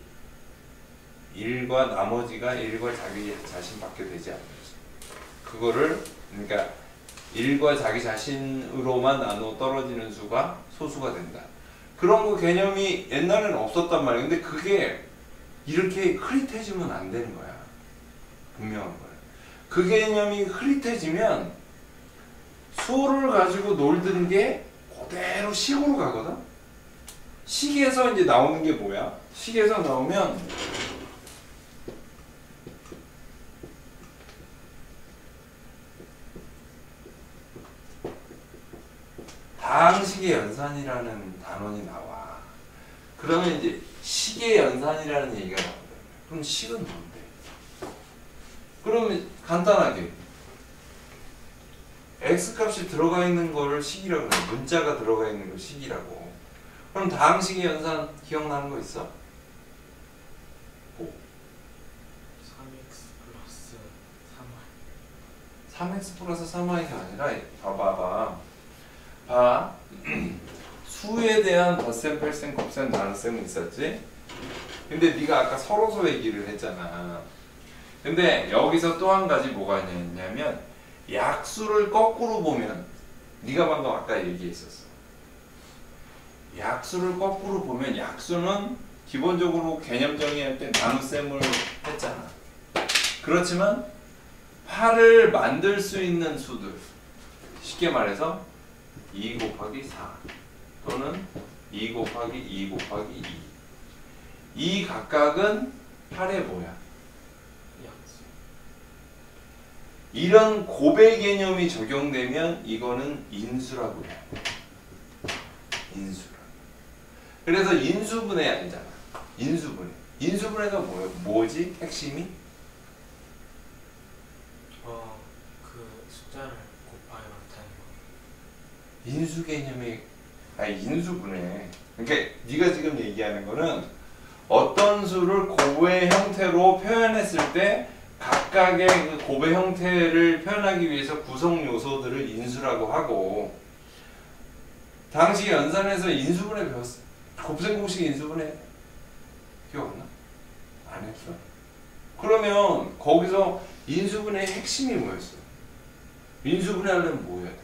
일과 나머지가 일과 자기 자신밖에 되지 않는 수. 그거를 그러니까 일과 자기 자신으로만 나누어 떨어지는 수가 소수가 된다. 그런 거 개념이 옛날에는 없었단 말이야. 근데 그게 이렇게 흐릿해지면 안 되는 거야. 분명한 거야. 그 개념이 흐릿해지면 수를 가지고 놀던 게 그대로 식으로 가거든. 식에서 이제 나오는 게 뭐야? 식에서 나오면 다항식의 연산이라는 단원이 나와. 그러면 이제 식의 연산이라는 얘기가 나온다. 그럼 식은 뭔데? 그러면 간단하게 x값이 들어가 있는 거를 식이라고 해. 문자가 들어가 있는 걸 식이라고. 그럼 다항식의 연산 기억나는 거 있어? 3x 플러스 3y가 아니라 봐봐. 수에 대한 덧셈, 뺄셈, 곱셈, 나눗셈은 있었지? 근데 네가 아까 서로소 얘기를 했잖아. 근데 여기서 또 한 가지 뭐가 있냐면 약수를 거꾸로 보면, 네가 방금 아까 얘기했었어. 약수를 거꾸로 보면 약수는 기본적으로 개념 정의할 때 나눗셈을 했잖아. 그렇지만 8을 만들 수 있는 수들, 쉽게 말해서 2 곱하기 4 또는 2 곱하기 2 곱하기 2. 이 각각은 8의 뭐야? 약수. 이런 곱의 개념이 적용되면 이거는 인수라고 해. 인수라고. 그래서 인수분해 아니잖아. 인수분해. 인수분해가 뭐지? 핵심이? 그 숫자를 곱하여 나타내는 거. 인수 개념이 인수분해. 그러니까 네가 지금 얘기하는 거는 어떤 수를 곱의 형태로 표현했을 때 각각의 그 곱의 형태를 표현하기 위해서 구성 요소들을 인수라고 하고, 당시 연산에서 인수분해 배웠어. 곱셈 공식 인수분해 기억 안 나? 안 했어? 그러면 거기서 인수분해의 핵심이 뭐였어? 인수분해 하려면 뭐 해야 돼?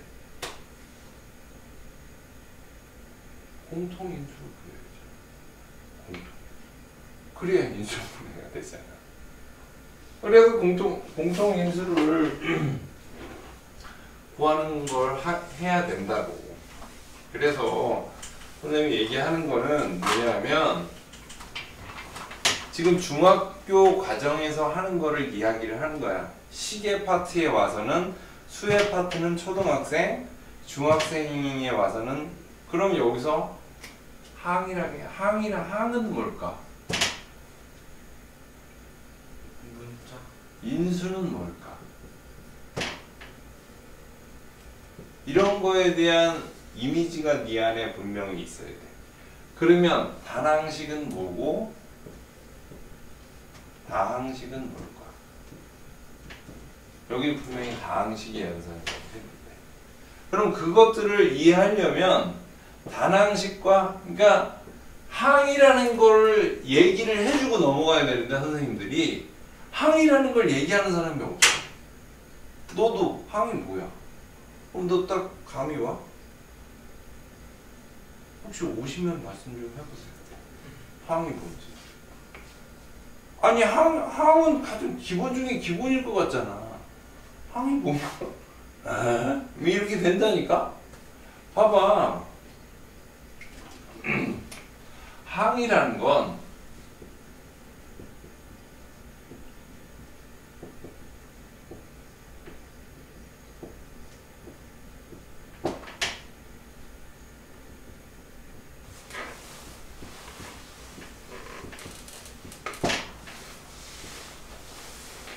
공통인수를 구해야죠. 공통. 그래야 인수분해가 되잖아. 그래서 공통인수를 구하는 걸 해야 된다고. 그래서 선생님이 얘기하는 거는 뭐냐면, 지금 중학교 과정에서 하는 거를 이야기를 하는 거야. 식의 파트에 와서는, 수의 파트는 초등학생, 중학생에 와서는, 그럼 여기서 항은 뭘까? 문자. 인수는 뭘까? 이런 거에 대한 이미지가 네 안에 분명히 있어야 돼. 그러면 단항식은 뭐고 다항식은 뭘까? 여기 분명히 다항식의 연산이 그럼 그것들을 이해하려면 단항식과 그러니까 항이라는 걸 얘기를 해주고 넘어가야 되는데 선생님들이 항이라는 걸 얘기하는 사람이 없어. 너도 항이 뭐야? 그럼 너 딱 감이 와? 혹시 오시면 말씀 좀 해보세요. 항이 뭔지. 아니 항은 가장 기본 중에 기본일 것 같잖아. 항이 뭐야? 왜 이렇게 된다니까? 봐봐. 항이라는 건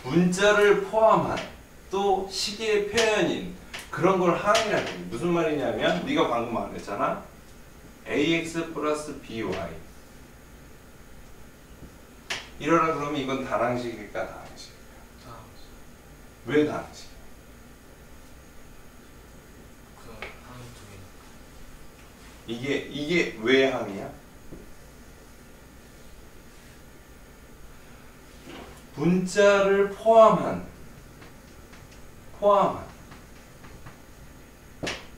문자를 포함한 또 식의 표현인 그런 걸 항이라고 해. 무슨 말이냐면 네가 방금 말했잖아. ax 플러스 by 이러라 그러면 이건 다항식일까 다항식일까? 다항식. 왜 다항식? 그 항이 두 개. 이게 왜 항이야? 문자를 포함한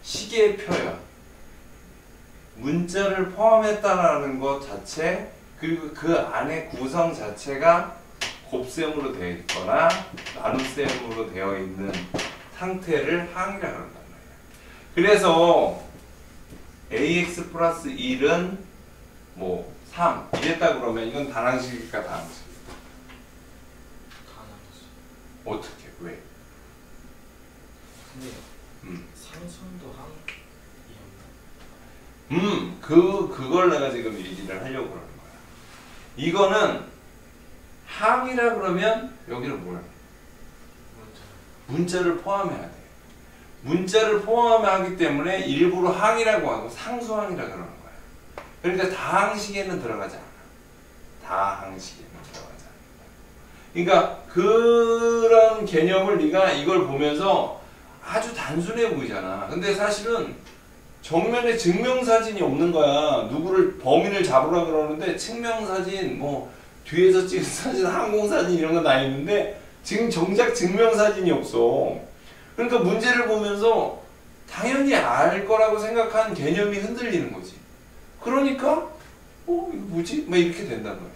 식의 표현 문자를 포함했다라는 것 자체 그리고 그 안에 구성 자체가 곱셈으로 되어 있거나 나눗셈으로 되어 있는 상태를 항이라고 한단 말이야. 그래서 ax 플러스 1은 뭐 3 이랬다 그러면 이건 단항식일까 다항식? 다항식. 어떻게? 왜? 근데 상수도 항이었나? 그걸 내가 지금 얘기를 하려고 그러는 거야. 이거는 항이라 그러면 여기는 뭐야? 문자를 포함해야 돼. 문자를 포함하기 때문에 일부러 항이라고 하고 상수항이라 그러는 거야. 그러니까 다항식에는 들어가지 않아. 다항식에는 들어가지 않아. 그러니까 그런 개념을 네가 이걸 보면서 아주 단순해 보이잖아. 근데 사실은 정면에 증명사진이 없는 거야. 누구를 범인을 잡으라 그러는데 측명사진 뭐 뒤에서 찍은 사진 항공사진 이런 거 다 있는데 지금 정작 증명사진이 없어. 그러니까 문제를 보면서 당연히 알 거라고 생각한 개념이 흔들리는 거지. 그러니까 이거 뭐지? 막 이렇게 된단 말이야.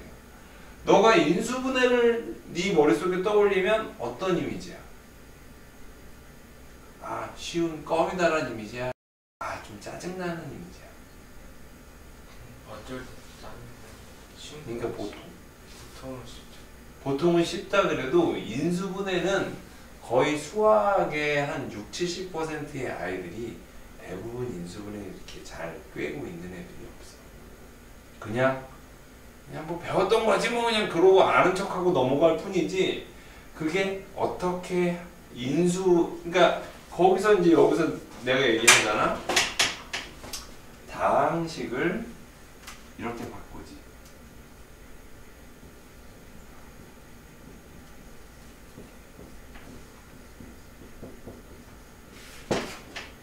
너가 인수분해를 네 머릿속에 떠올리면 어떤 이미지야? 아, 쉬운 껌이다라는 이미지야? 아, 좀 짜증나는 이미지야? 어쩔 때 짜증나. 쉬운 그러니까 거. 보통은 쉽죠. 보통은 쉽다 그래도 인수분해는 거의 수학의 한 60-70%의 아이들이 대부분 인수분해 이렇게 잘 꿰고 있는 애들이 없어. 그냥 뭐 배웠던 거지 뭐 그냥 그러고 아는 척하고 넘어갈 뿐이지 그게 어떻게 그러니까 거기서 이제 여기서 내가 얘기하잖아. 다항식을 이렇게 바꾸지.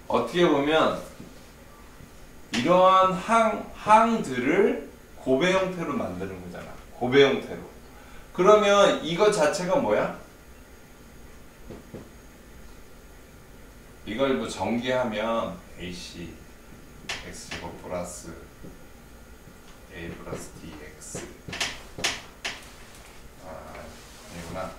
어떻게 보면 이러한 항들을 고배 형태로 만드는 거잖아. 고배 형태로. 그러면 이거 자체가 뭐야? 이걸 뭐 전개하면 AC x제곱 플러스 a 플러스 dx 아니구나.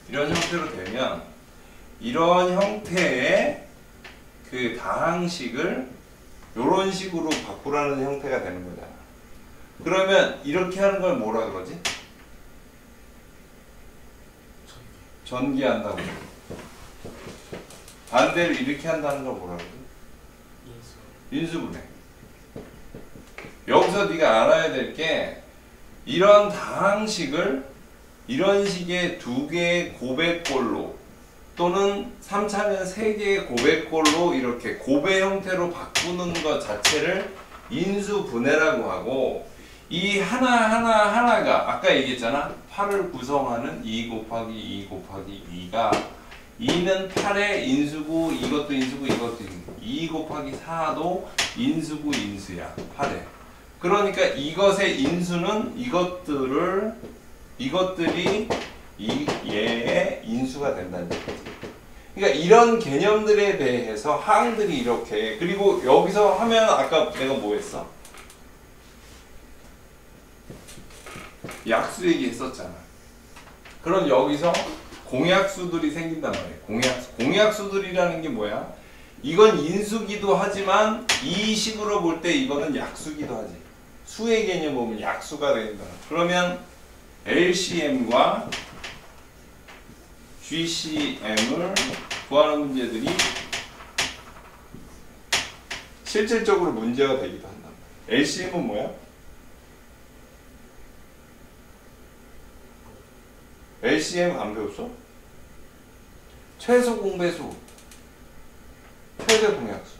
이런 형태로 되면 이런 형태의 그 다항식을 이런 식으로 바꾸라는 형태가 되는 거잖아. 그러면 이렇게 하는 걸 뭐라 그러지? 전개한다고. 반대로 이렇게 한다는 걸 뭐라 그러지? 인수분해. 여기서 네가 알아야 될 게 이런 다항식을 이런 식의 2개의 고배꼴로 또는 3차면 3개의 고배꼴로 이렇게 고배 형태로 바꾸는 것 자체를 인수분해라고 하고, 이 하나가 아까 얘기했잖아. 8을 구성하는 2 곱하기 2 곱하기 2가 2는 8의 인수고 이것도 인수고 이것도 인수고 2 곱하기 4도 인수고 인수야. 8에. 그러니까 이것의 인수는 이것들이 얘의 인수가 된다는 얘기지. 그러니까 이런 개념들에 대해서 항들이 이렇게, 그리고 여기서 하면 아까 내가 뭐 했어? 약수 얘기했었잖아. 그럼 여기서 공약수들이 생긴단 말이야. 공약수들이라는 게 뭐야? 이건 인수기도 하지만 이 식으로 볼 때 이거는 약수기도 하지. 수의 개념 보면 약수가 된다. 그러면 LCM과 GCM을 구하는 문제들이 실질적으로 문제가 되기도 한다. LCM은 뭐야? LCM 안 배웠어? 최소 공배수, 최대 공약수.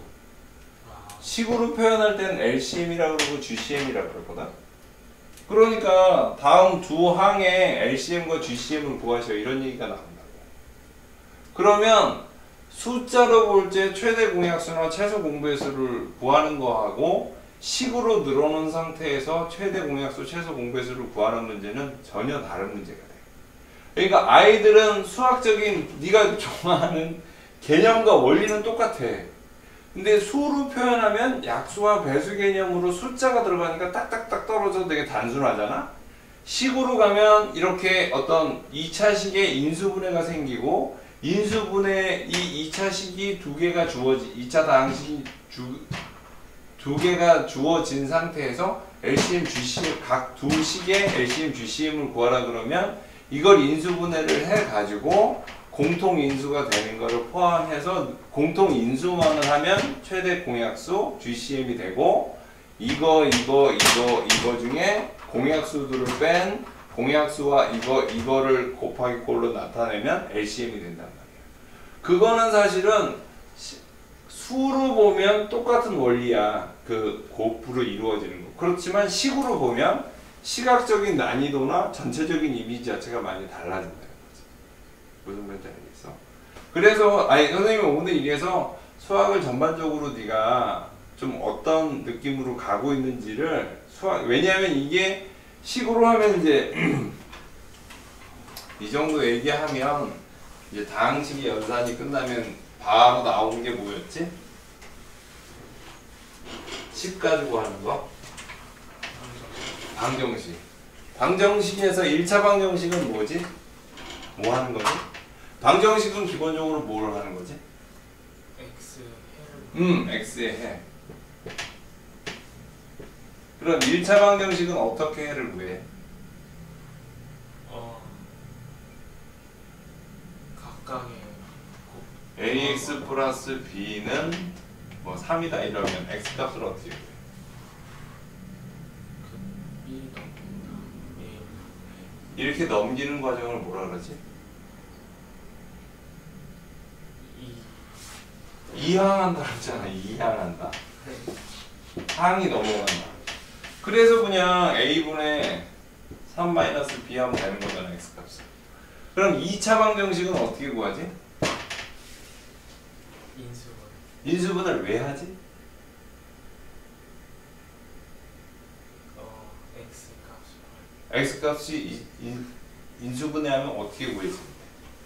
식으로 표현할 때는 LCM이라고 그러고 GCM이라고 그러거든. 그러니까 다음 두 항에 LCM과 GCM을 구하셔, 이런 얘기가 나온다고. 그러면 숫자로 볼 때 최대 공약수나 최소 공배수를 구하는 거하고 식으로 늘어놓은 상태에서 최대 공약수, 최소 공배수를 구하는 문제는 전혀 다른 문제가 돼. 그러니까 아이들은 수학적인 네가 좋아하는 개념과 원리는 똑같아. 근데 수로 표현하면 약수와 배수 개념으로 숫자가 들어가니까 딱딱딱 떨어져서 되게 단순하잖아. 식으로 가면 이렇게 어떤 2차식의 인수분해가 생기고, 인수분해 이 2차식이 2개가 주어진, 2차 다항식이 두 개가 주어진 상태에서 LCM, GCM 각 두 식의 LCM, GCM을 구하라 그러면 이걸 인수분해를 해가지고 공통인수가 되는 것을 포함해서 공통인수만을 하면 최대 공약수 GCM이 되고, 이거 중에 공약수들을 뺀 공약수와 이거를 곱하기 꼴로 나타내면 LCM이 된단 말이야. 그거는 사실은 수로 보면 똑같은 원리야. 그 곱으로 이루어지는 거. 그렇지만 식으로 보면 시각적인 난이도나 전체적인 이미지 자체가 많이 달라진다는 거지. 무슨 말인지 알겠어? 그래서 선생님이 오늘 이래서 수학을 전반적으로 네가 좀 어떤 느낌으로 가고 있는지를 왜냐하면 이게 식으로 하면 이제 이 정도 얘기하면 이제 다항식의 연산이 끝나면 바로 나오는 게 뭐였지? 식 가지고 하는 거? 방정식. 방정식에서 1차 방정식은 뭐지? 뭐 하는 거지? 방정식은 기본적으로 뭘 하는 거지? x의 해. 그럼 1차 방정식은 어떻게 해를 구해? 각각의 ax 플러스 b는 뭐 3이다 이러면 x 값을 어떻게 구해? 이렇게 넘기는 과정을 뭐라 그러지? 이항한다 그랬잖아. 이항한다. 항이 넘어간다. 그래서 그냥 a분의 3-b 하면 되는 거잖아, x값을. 그럼 2차 방정식은 어떻게 구하지? 인수분을 왜 하지? x값이 인수분해하면 어떻게 구해지?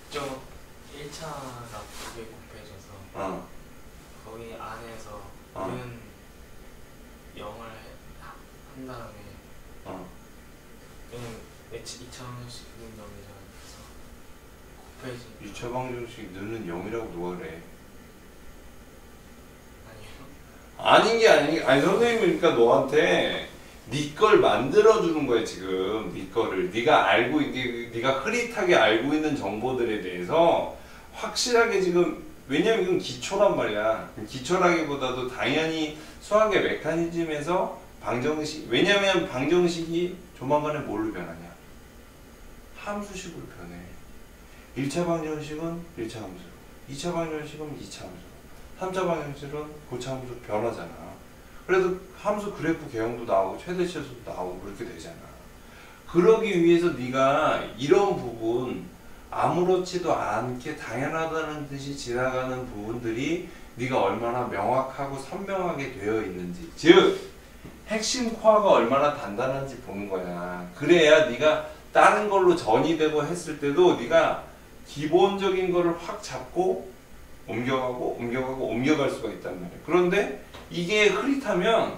저 1차가 2개 곱해져서 거기 안에서 는 0을 한 다음에 얘는 2차 방정식은 0이잖아. 그래서 곱해지 2차 방정식 너는 0이라고 누가 그래? 아닌 게 아니 선생님이 그러니까 너한테 네 걸 만들어 주는 거야 지금. 네 거를 네가 흐릿하게 알고 있는 정보들에 대해서 확실하게 지금, 왜냐면 이건 기초란 말이야. 기초라기보다도 당연히 수학의 메커니즘에서 방정식, 왜냐면 방정식이 조만간에 뭘로 변하냐? 함수식으로 변해. 1차 방정식은 1차 함수, 2차 방정식은 2차 함수, 3차 방정식은 고차 함수 변하잖아. 그래서 함수 그래프 개형도 나오고 최대치수도 나오고 그렇게 되잖아. 그러기 위해서 네가 이런 부분 아무렇지도 않게 당연하다는 듯이 지나가는 부분들이 네가 얼마나 명확하고 선명하게 되어 있는지, 즉 핵심 코어가 얼마나 단단한지 보는 거야. 그래야 네가 다른 걸로 전이되고 했을 때도 네가 기본적인 거를 확 잡고 옮겨갈 수가 있단 말이야. 그런데 이게 흐릿하면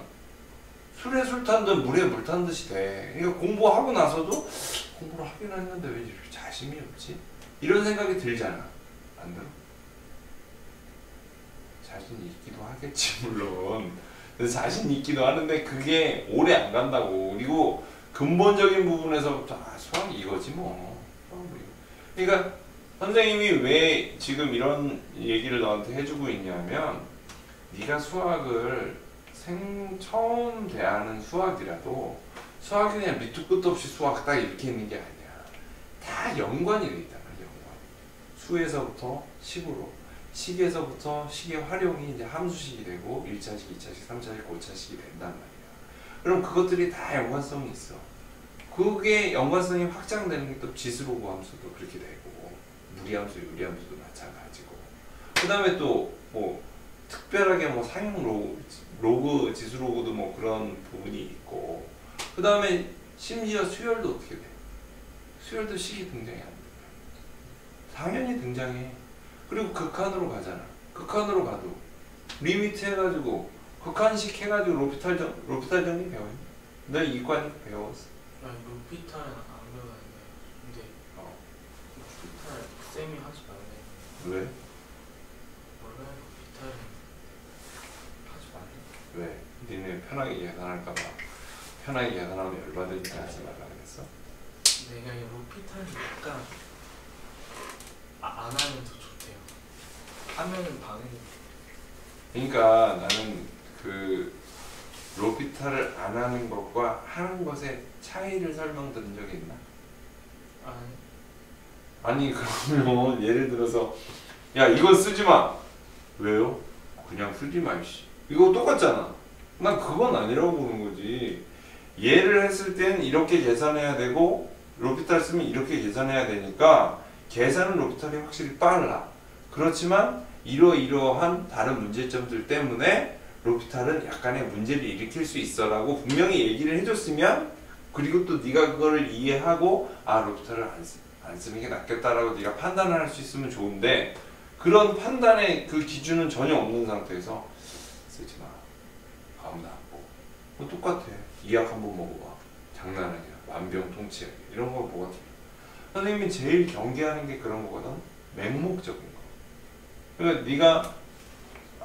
술에 술 탄 듯 물에 물 탄 듯이 돼. 그러니까 공부하고 나서도 공부를 하긴 했는데 왜 이렇게 자신이 없지? 이런 생각이 들잖아. 안 들어? 자신이 있기도 하겠지 물론. 그래서 자신이 있기도 하는데 그게 오래 안 간다고. 그리고 근본적인 부분에서부터 수학 이거지 뭐. 그러니까 선생님이 왜 지금 이런 얘기를 너한테 해주고 있냐면 네가 수학을 처음 대하는 수학이라도 수학이 그냥 밑도 끝도 없이 수학 딱 이렇게 있는 게 아니야. 다 연관이 돼 있단 말이야. 연관. 수에서부터 식으로, 식에서부터 식의 활용이 이제 함수식이 되고 1차식, 2차식, 3차식, 5차식이 된단 말이야. 그럼 그것들이 다 연관성이 있어. 그게 연관성이 확장되는 게 또 지수로그 함수도 그렇게 되고 무리함수, 유리함수도 마찬가지고 그 다음에 또 뭐 특별하게 뭐 상용 로그, 지수로그도 뭐 그런 부분이 있고 그 다음에 심지어 수열도 어떻게 돼? 수열도 식이 등장이 안 돼. 당연히 등장해. 그리고 극한으로 가잖아. 극한으로 가도 리미트 해가지고 극한식 해가지고 로피탈 정리 배웠니? 너 이과니까 배웠어. 아니 로피탈은 안 배웠는데 근데 로피탈 쌤이 하지 말래. 왜? 원래 로피탈은 하지 말래. 왜? 니네 편하게 계산할까봐 편하게 계산하면 열받으니까 하지 말라 그랬어? 내가 이 로피탈은 약간 안 하면 더 좋대요. 하면은 반응이. 그러니까 나는 그 로피탈을 안 하는 것과 하는 것의 차이를 설명드린 적이 있나? 아니 그러면 예를 들어서 야 이건 쓰지 마. 왜요? 그냥 쓰지 마 이씨. 이거 똑같잖아. 난 그건 아니라고 보는 거지. 얘를 했을 땐 이렇게 계산해야 되고 로피탈 쓰면 이렇게 계산해야 되니까 계산은 로피탈이 확실히 빨라. 그렇지만 이러이러한 다른 문제점들 때문에 로피탈은 약간의 문제를 일으킬 수 있어 라고 분명히 얘기를 해줬으면 그리고 또 네가 그거를 이해하고 아 로피탈을 안 쓰는 게 낫겠다라고 네가 판단을 할 수 있으면 좋은데 그런 판단의 그 기준은 전혀 없는 상태에서 쓰지 마. 가면 나고 뭐 똑같아. 이 약 한번 먹어봐. 장난 아니야. 만병통치약 이런 거 뭐가 틀려. 선생님이 제일 경계하는 게 그런 거거든. 맹목적인 거. 그러니까 네가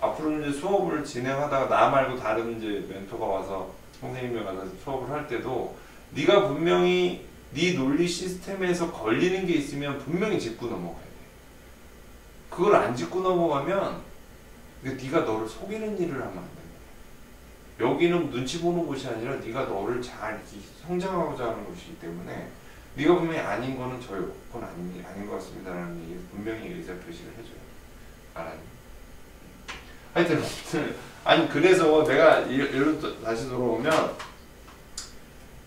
앞으로 이제 수업을 진행하다가 나 말고 다른 이제 멘토가 와서 선생님이 와서 수업을 할 때도 네가 분명히 네 논리 시스템에서 걸리는 게 있으면 분명히 짚고 넘어가야 돼. 그걸 안 짚고 넘어가면 네가 너를 속이는 일을 하면 안 돼. 여기는 눈치 보는 곳이 아니라 네가 너를 잘 이렇게 성장하고자 하는 곳이기 때문에 네가 분명히 아닌 거는 저요. 그건 아닌 것 같습니다라는 얘기 분명히 의사 표시를 해줘요. 알았니? 하여튼 아니 그래서 내가 예를 다시 돌아오면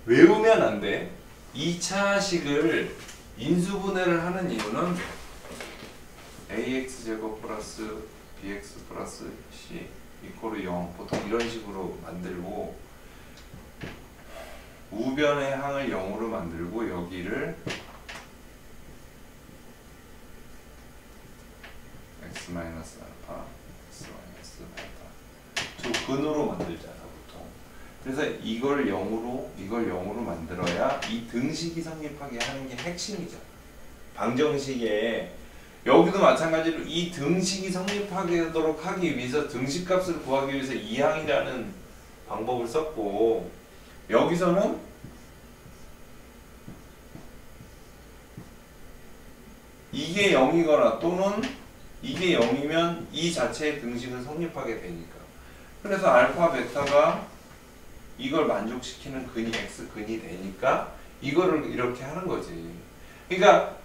외우면 안 돼. 2차식을 인수분해를 하는 이유는 ax제곱 플러스 bx 플러스 c 이코르 0 보통 이런 식으로 만들고 우변의 항을 0으로 만들고 여기를 x 마이너스 알파 x 마이너스 알파 두 근으로 만들잖아 보통. 그래서 이걸 0으로 만들어야 이 등식이 성립하게 하는 게 핵심이잖아. 방정식에 여기도 마찬가지로 이 등식이 성립하도록 하기 위해서 등식값을 구하기 위해서 이항이라는 방법을 썼고 여기서는 이게 0이거나 또는 이게 0이면 이 자체의 등식은 성립하게 되니까 그래서 알파 베타가 이걸 만족시키는 근이 x 근이 되니까 이거를 이렇게 하는 거지. 그러니까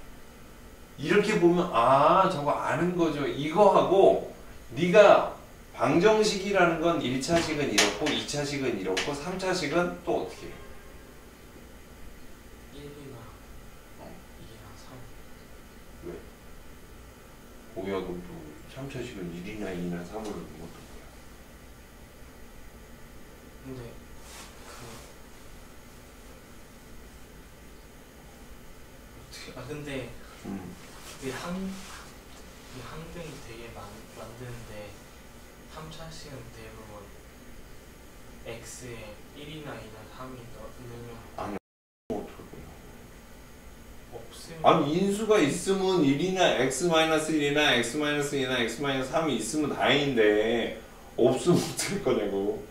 이렇게 보면 아 저거 아는 거죠. 이거하고 네가 방정식이라는 건 1차식은 이렇고 2차식은 이렇고 3차식은 또 어떻게 해? 1이나 어. 2나 3. 왜? 뭐야 너도 3차식은 1이나 2나 3으로 넣는 것도 뭐야? 근데 근데 이 항등이 되게 만드는데 3차식은 대부분 x에 1이나 2나 3이 넣으면 아니 어떡할 거야? 없으면 아니 인수가 있으면 1이나 x-1이나 x-2나 x-3이 있으면 다행인데 없으면 어떡할 거냐고.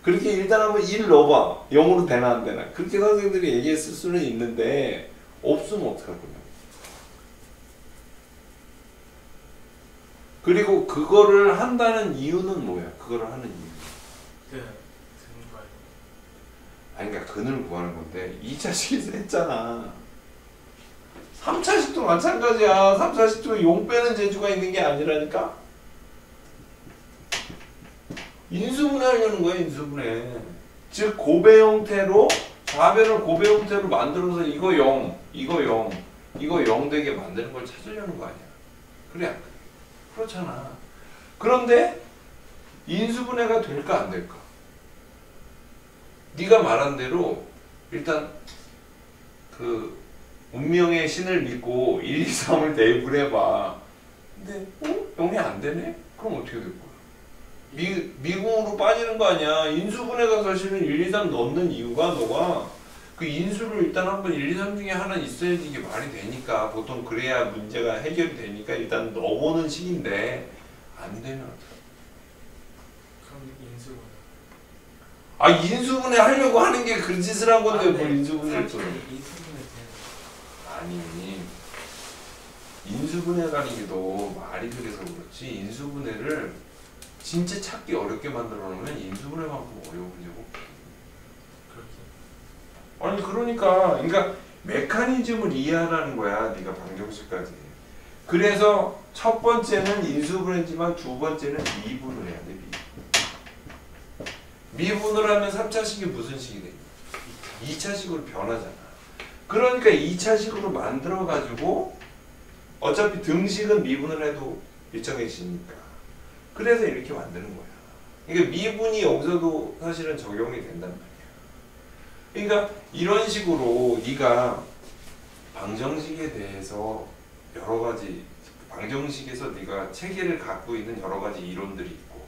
그렇게 일단 한번 1 넣어봐. 0으로 되나 안 되나. 그렇게 선생님들이 얘기했을 수는 있는데 없으면 어떡할 거냐고. 그리고 그거를 한다는 이유는 뭐야? 그거를 하는 이유. 드는 거예요. 아니 그러니까 근을 구하는 건데 2차식에서 했잖아. 3차식도 마찬가지야. 3차식도 용 빼는 재주가 있는 게 아니라니까? 인수분해 하려는 거야, 인수분해. 즉, 고배 형태로, 좌변을 고배 형태로 만들어서 이거 0, 이거 0, 이거 0 되게 만드는 걸 찾으려는 거 아니야. 그래, 안 그래? 그렇잖아. 그런데, 인수분해가 될까, 안 될까? 네가 말한 대로, 일단, 운명의 신을 믿고 1, 2, 3을 대입을 해봐. 근데 0이 안 되네? 그럼 어떻게 될 거야? 미궁으로 빠지는 거 아니야. 인수분해가 사실은 1, 2, 3 넣는 이유가 너가 그 인수를 일단 한번 1, 2, 3 중에 하나 있어야지 이게 말이 되니까 보통 그래야 문제가 해결이 되니까 일단 넣어보는 식인데 안 되면 어떡해? 그럼 인수분해. 아 인수분해 하려고 하는 게 그 짓을 한 건데 뭘 인수분해를 또 인수분해 되는 아니 인수분해라는 게 너 말이 그래서 그렇지 인수분해를 진짜 찾기 어렵게 만들어 놓으면 인수분해만큼 어려운 문제가 없거든. 그렇게. 아니 그러니까 메커니즘을 이해하라는 거야. 네가 방정식까지. 그래서 첫 번째는 인수분해지만 두 번째는 미분을 해야 돼. 미분을 하면 3차식이 무슨 식이 돼? 2차식으로 변하잖아. 그러니까 2차식으로 만들어 가지고 어차피 등식은 미분을 해도 일정의 식이니까. 그래서 이렇게 만드는 거야. 그러니까 미분이 여기서도 사실은 적용이 된단 말이야. 그러니까 이런 식으로 네가 방정식에 대해서 여러 가지 방정식에서 네가 체계를 갖고 있는 여러 가지 이론들이 있고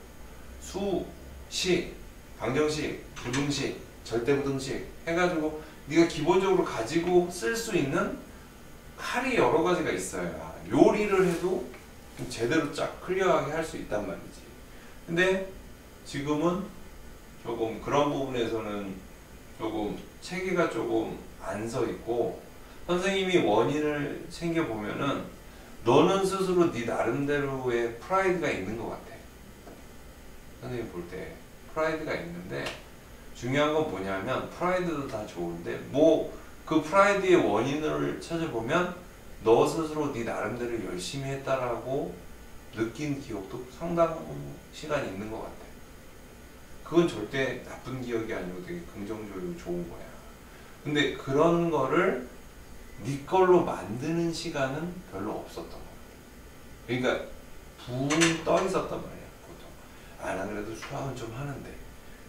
수, 식, 방정식, 부등식, 절대부등식 해가지고 네가 기본적으로 가지고 쓸 수 있는 칼이 여러 가지가 있어야 요리를 해도 제대로 쫙 클리어하게 할 수 있단 말이지. 근데 지금은 조금 그런 부분에서는 조금 체계가 조금 안 서 있고 선생님이 원인을 챙겨보면은 너는 스스로 네 나름대로의 프라이드가 있는 것 같아. 선생님 볼 때 프라이드가 있는데 중요한 건 뭐냐면 프라이드도 다 좋은데 뭐 그 프라이드의 원인을 찾아보면 너 스스로 네 나름대로 열심히 했다라고 느낀 기억도 상당 시간이 있는 것 같아. 그건 절대 나쁜 기억이 아니고 되게 긍정적이고 좋은 거야. 근데 그런 거를 네 걸로 만드는 시간은 별로 없었던 거야. 그러니까 붕 떠 있었단 말이야 보통. 아 난 그래도 수학은 좀 하는데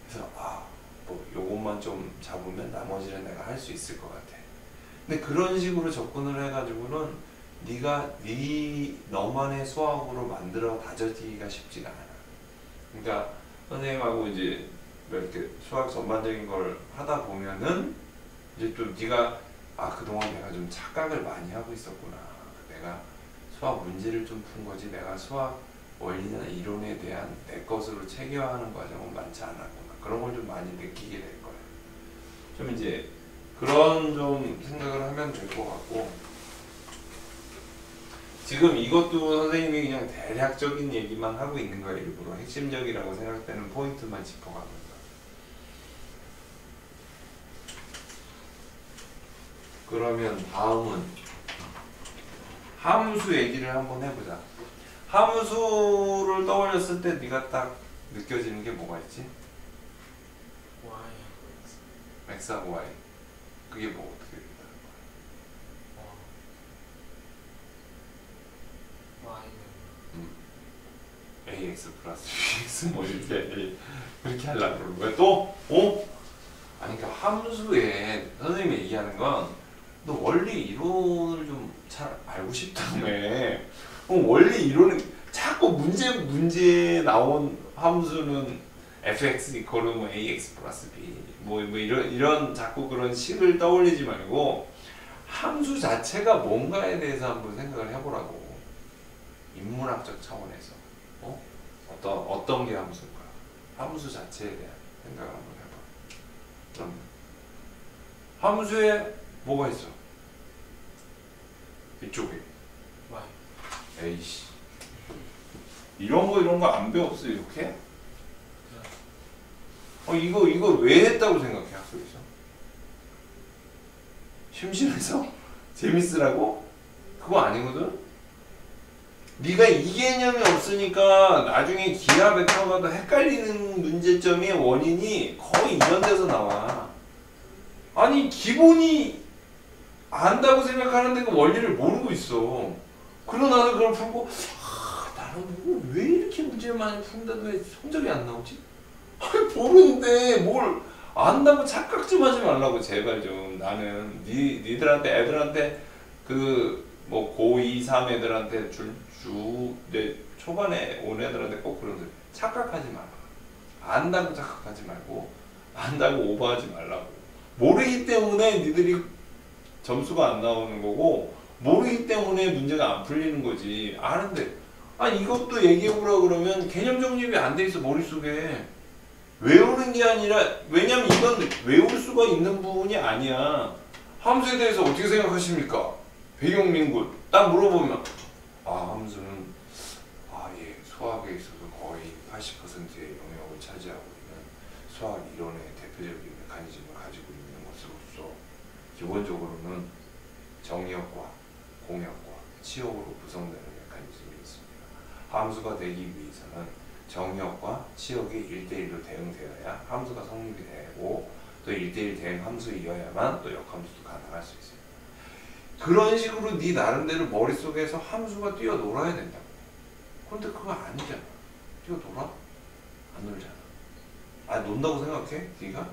그래서 뭐 요것만 좀 잡으면 나머지는 내가 할 수 있을 것 같아. 근데 그런 식으로 접근을 해가지고는 네가 너만의 수학으로 만들어 다져지기가 쉽지가 않아. 그러니까 선생님하고 이제 이렇게 수학 전반적인 걸 하다 보면은 이제 좀 네가 그동안 내가 좀 착각을 많이 하고 있었구나. 내가 수학 문제를 좀 푼 거지 내가 수학 원리나 이론에 대한 내 것으로 체계화하는 과정은 많지 않았구나. 그런 걸 좀 많이 느끼게 될 거야. 좀 이제 그런 좀 생각을 하면 될 것 같고 지금 이것도 선생님이 그냥 대략적인 얘기만 하고 있는 거야. 일부러 핵심적이라고 생각되는 포인트만 짚어가면서. 그러면 다음은 함수 얘기를 한번 해보자. 함수를 떠올렸을 때 네가 딱 느껴지는 게 뭐가 있지? Y x하고 y. 그게 뭐 어떻게 된다? Y는 ax 플러스 bx 뭐 이렇게 그렇게 하려고 그러는 거야 또? 어? 아니 그러니까 함수에 선생님이 얘기하는 건 너 원리 이론을 좀 잘 알고 싶다며. 원리 이론은 자꾸 문제 나온 함수는 fx 이퀄은 뭐 ax 플러스 b 뭐 이런 자꾸 그런 식을 떠올리지 말고 함수 자체가 뭔가에 대해서 한번 생각을 해보라고. 인문학적 차원에서 어떤 게 함수인가? 함수 자체에 대한 생각을 한번 해봐. 그럼 함수에 뭐가 있어? 이쪽에 Y 에이씨 이런 거 안 배웠어 이렇게? 이거 왜 했다고 생각해 학교에서? 심심해서? 재밌으라고? 그거 아니거든? 네가 이 개념이 없으니까 나중에 기하 벡터가 더 헷갈리는 문제점의 원인이 거의 이런 데서 나와. 아니 기본이 안다고 생각하는데 그 원리를 모르고 있어. 그러고 나서 그걸 풀고 나는 왜 이렇게 문제를 많이 푸는데 왜 성적이 안 나오지? 아니 모르는데 뭘 안다고 착각 좀 하지 말라고 제발 좀. 나는 니들한테 애들한테 그 뭐 고2, 3 애들한테 내 초반에 온 애들한테 꼭 그러는데 착각하지 마라. 안다고 착각하지 말고 안다고 오버하지 말라고. 모르기 때문에 니들이 점수가 안 나오는 거고 모르기 때문에 문제가 안 풀리는 거지. 아는데 이것도 얘기해보라 그러면 개념 정립이 안 돼 있어 머릿속에. 외우는 게 아니라 왜냐면 이건 외울 수가 있는 부분이 아니야. 함수에 대해서 어떻게 생각하십니까? 배경민군 딱 물어보면 함수는 예, 수학에 있어서 거의 80%의 영역을 차지하고 있는 수학 이론의 대표적인 메커니즘을 가지고 있는 것으로서 기본적으로는 정의역과 공역과 치역으로 구성되는 메커니즘이 있습니다. 함수가 되기 위해서는 정의역과 치역이 1대1로 대응되어야 함수가 성립이 되고 또 1대1 대응 함수이어야만 또 역함수도 가능할 수 있습니다. 그런 식으로 네 나름대로 머릿속에서 함수가 뛰어놀아야 된다고. 그런데 그거 아니잖아. 뛰어놀아? 안 놀잖아. 논다고 생각해? 네가?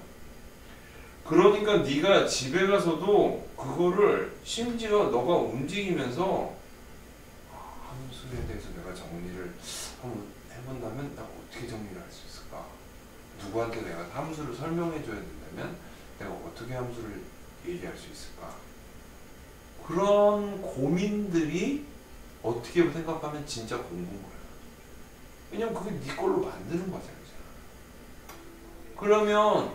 그러니까 네가 집에 가서도 그거를 심지어 너가 움직이면서 함수에 대해서 내가 정리를 한번 해본다면 나 어떻게 정리를 할 수 있을까? 누구한테 내가 함수를 설명해 줘야 된다면 내가 어떻게 함수를 얘기할 수 있을까? 그런 고민들이 어떻게 생각하면 진짜 공부인 거야. 왜냐면 그게 네 걸로 만드는 거잖아. 그러면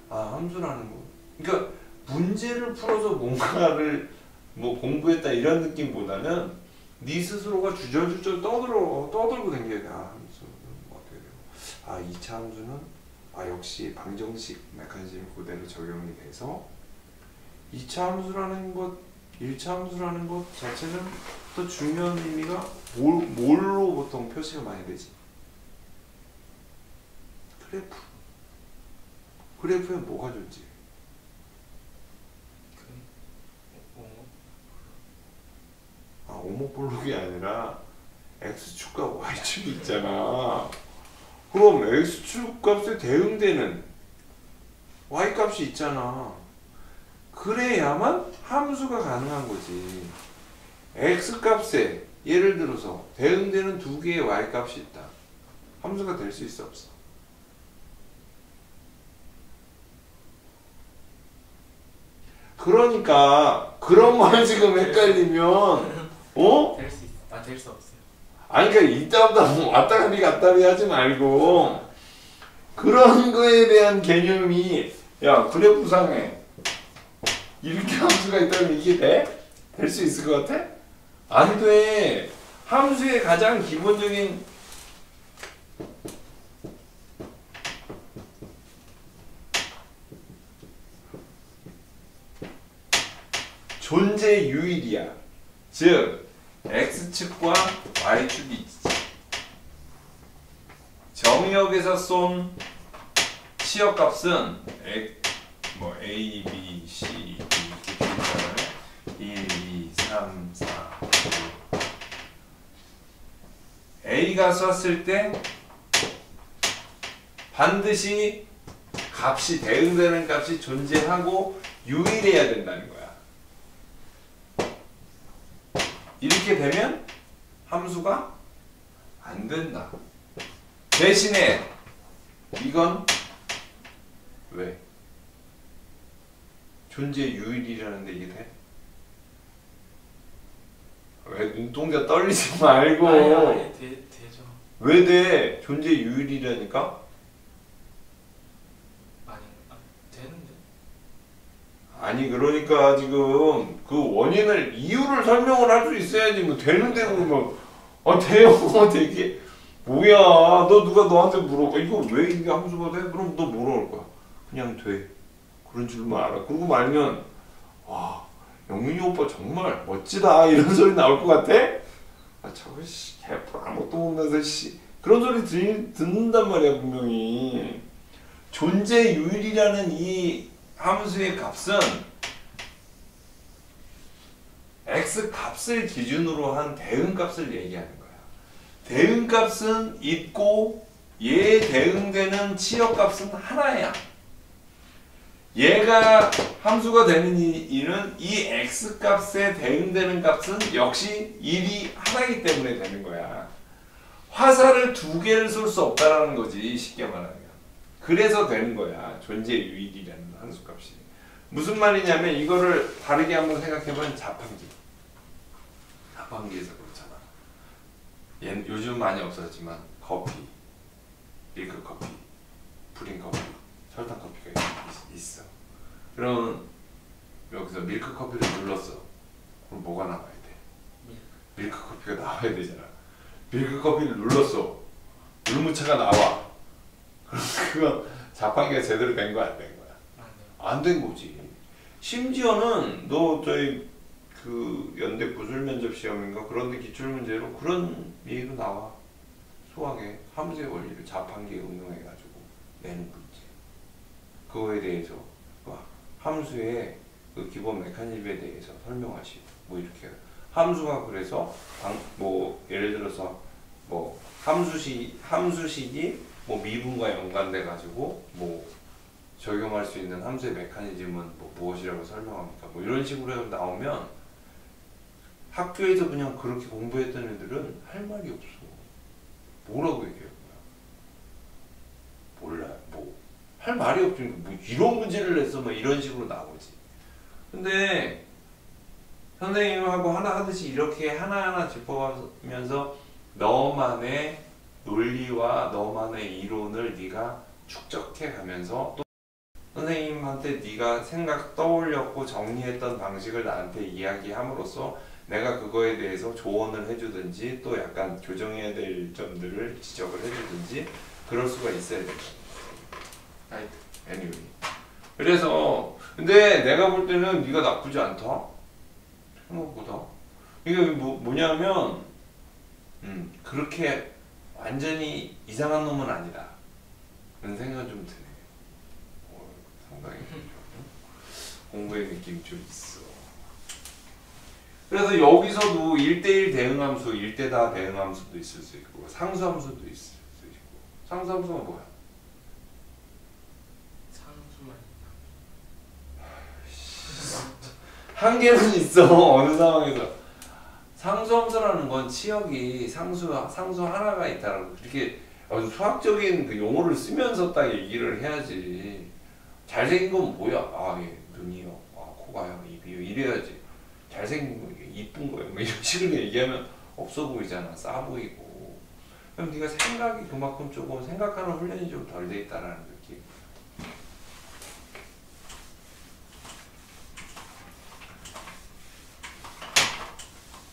함수라는 거. 그러니까 문제를 풀어서 뭔가를 뭐 공부했다 이런 느낌보다는 네 스스로가 주절주절 떠들고 다녀야 돼. 함수는 어떻게 돼요? 2차 함수는 역시 방정식 메커니즘이 그대로 적용이 돼서 2차 함수라는 것 1차 함수라는 것 자체는 또 중요한 의미가 뭘로 보통 표시가 많이 되지? 그래프. 그래프에 뭐가 존재? 오목블록이 아니라 x축과 y축이 있잖아. 그럼 x축 값에 대응되는 y값이 있잖아. 그래야만 함수가 가능한 거지. x값에 예를 들어서 대응되는 두 개의 y값이 있다. 함수가 될 수 있어 없어? 그러니까 그런 말 지금 헷갈리면 될 수 없어요. 그러니까 이따보다 왔다 갔다 하지 말고 그런 거에 대한 개념이 그래프상에 이렇게 함수가 있다면 이게 돼? 될 수 있을 것 같아? 안 돼. 함수의 가장 기본적인 존재 유일이야. 즉 x축과 y축이 있지. 정의역에서 쏜 치역값은 뭐 a, b, c, d 이렇게 1, 2, 3, 4, 5 a가 썼을 때 반드시 값이 대응되는 값이 존재하고 유일해야 된다는 거야. 이렇게 되면 함수가 안 된다. 대신에 이건 왜? 존재 유일이라는데 이게 돼? 왜 눈동자 떨리지 말고. 아니, 되죠. 왜 돼? 존재 유일이라니까? 되는데. 아니 그러니까 지금 그 원인을 이유를 설명을 할 수 있어야지 뭐 되는데 그러면 돼요 되게 뭐야 너 누가 너한테 물어봐 이거 왜 이게 함수가 돼? 그럼 너 뭐라 할 거야? 그냥 돼 그런 줄만 알아. 그러고 말면 와 영민이 오빠 정말 멋지다 이런 소리 나올 것 같아? 아 저거 씨 개뿔 아무것도 못나서 씨 그런 소리 듣는단 말이야 분명히. 존재 유일이라는 이 함수의 값은 x 값을 기준으로 한 대응값을 얘기하는 거야. 대응값은 있고 얘에 대응되는 치역값은 하나야. 얘가 함수가 되는 이는 이 x 값에 대응되는 값은 역시 1이 하나이기 때문에 되는 거야. 화살을 두 개를 쏠 수 없다라는 거지 쉽게 말하면. 그래서 되는 거야. 존재 유일이라는 함수값이. 무슨 말이냐면 이거를 다르게 한번 생각해보면 자판기. 자판기에서 그렇잖아. 요즘 많이 없었지만 커피, 밀크 커피, 프린 커피, 설탕 커피가 있어. 그럼 여기서 밀크 커피를 눌렀어. 그럼 뭐가 나와야 돼? 밀크 커피가 나와야 되잖아. 밀크 커피를 눌렀어. 물무차가 나와. 그건 자판기가 제대로 된 거야 안 된 거야? 안 된 거지. 심지어는 너 저희 그 연대 구술 면접 시험인가 그런데 기출 문제로 그런 얘기도 나와. 수학에 함수의 원리를 자판기에 응용해가지고 내는 문제. 그거에 대해서 함수의 그 기본 메커니즘에 대해서 설명하시고 뭐 이렇게 함수가 그래서 뭐 예를 들어서 뭐 함수식이 뭐 미분과 연관돼 가지고 뭐 적용할 수 있는 함수의 메커니즘은 뭐 무엇이라고 설명합니까? 뭐 이런 식으로 나오면 학교에서 그냥 그렇게 공부했던 애들은 할 말이 없어. 뭐라고 얘기할 거야? 몰라. 뭐 할 말이 없으니까 뭐 이런 문제를 냈어 뭐 이런 식으로 나오지. 근데 선생님하고 하나 하듯이 이렇게 하나하나 짚어가면서 너만의 논리와 너만의 이론을 네가 축적해 가면서 또 선생님한테 네가 생각 떠올렸고 정리했던 방식을 나한테 이야기함으로써 내가 그거에 대해서 조언을 해주든지 또 약간 교정해야 될 점들을 지적을 해주든지 그럴 수가 있어야 된다. anyway. 그래서 근데 내가 볼 때는 네가 나쁘지 않다. 생각보다. 이게 뭐냐면 그렇게 완전히 이상한 놈은 아니다. 그런 생각은 좀 드네. 상당히 공부의 느낌이 좀 있어. 그래서 여기서도 1대1 대응함수, 1대다 대응함수도 있을 수 있고 상수함수도 있을 수 있고. 상수함수가 뭐야? 한계는 있어. 어느 상황에서 상수함수라는 건 치역이 상수 하나가 있다라고 이렇게 수학적인 그 용어를 쓰면서 딱 얘기를 해야지. 잘생긴 건 뭐야? 아, 예, 눈이요, 코가요, 입이요 이래야지. 잘생긴 거 이쁜 거예요. 뭐 이런 식으로 얘기하면 없어 보이잖아. 싸 보이고. 그럼 네가 생각이 그만큼 조금 생각하는 훈련이 좀 덜 돼 있다라는 느낌.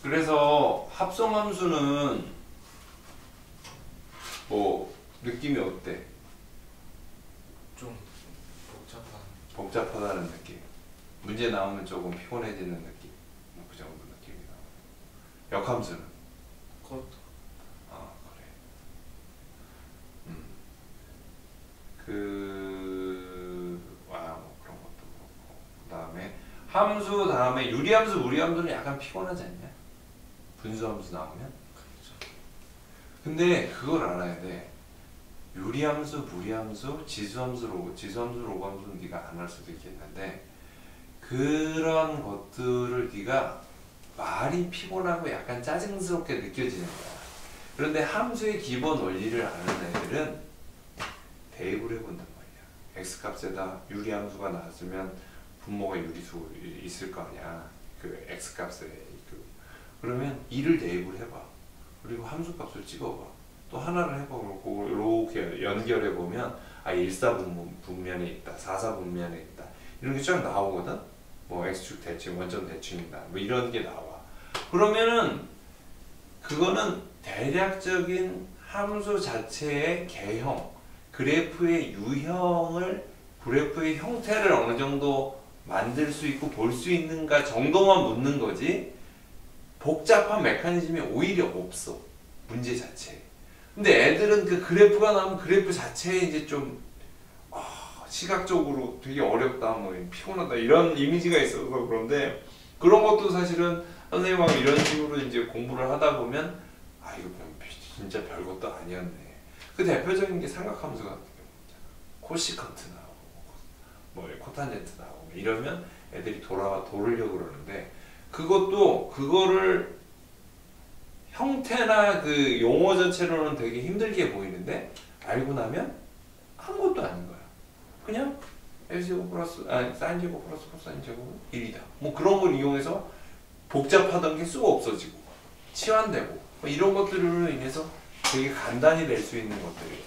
그래서 합성함수는 뭐 느낌이 어때? 좀 복잡하다는 느낌. 문제 나오면 조금 피곤해지는 느낌. 그 정도 느낌이 역함수는? 그것도 아 그래. 뭐 그런 것도 그렇고. 그 다음에 함수 다음에 유리함수, 무리함수는 약간 피곤하지 않냐? 분수함수 나오면? 그렇죠. 근데 그걸 알아야 돼. 유리함수, 무리함수, 지수함수, 로그함수는 네가 안 할 수도 있겠는데 그런 것들을 네가 말이 피곤하고 약간 짜증스럽게 느껴지는 거야. 그런데 함수의 기본 원리를 아는 애들은 대입을 해본단 말이야. x값에다 유리함수가 나왔으면 분모가 유리수 있을 거 아니야. 그 x값에 그러면 2를 대입을 해봐. 그리고 함수값을 찍어봐. 또 하나를 해보고 이렇게 연결해보면 1사분면에 있다, 4사분면에 있다 이런 게 쫙 나오거든. 뭐 x축 대칭, 원점 대칭이다 뭐 이런 게 나와. 그러면은 그거는 대략적인 함수 자체의 개형, 그래프의 유형을, 그래프의 형태를 어느 정도 만들 수 있고 볼 수 있는가 정도만 묻는 거지 복잡한 메커니즘이 오히려 없어, 문제 자체에. 근데 애들은 그 그래프가 나오면 그래프 자체에 이제 좀 시각적으로 되게 어렵다, 뭐 피곤하다 이런 이미지가 있어서 그런데 그런 것도 사실은 선생님하고 이런 식으로 이제 공부를 하다 보면 이거 진짜 별것도 아니었네. 그 대표적인 게 삼각함수 같은 경우잖아. 코시컨트 나오고 뭐 코탄젠트 나오고 이러면 애들이 돌으려고 그러는데 그것도 그거를 형태나 그 용어 자체로는 되게 힘들게 보이는데 알고 나면 아무것도 아닌 거야. 그냥 L제곱 플러스 사인제곱 플러스 코사인제곱은 1이다. 뭐 그런 걸 이용해서 복잡하던 게 쑥 없어지고 치환되고 뭐 이런 것들로 인해서 되게 간단히 낼 수 있는 것들이에요.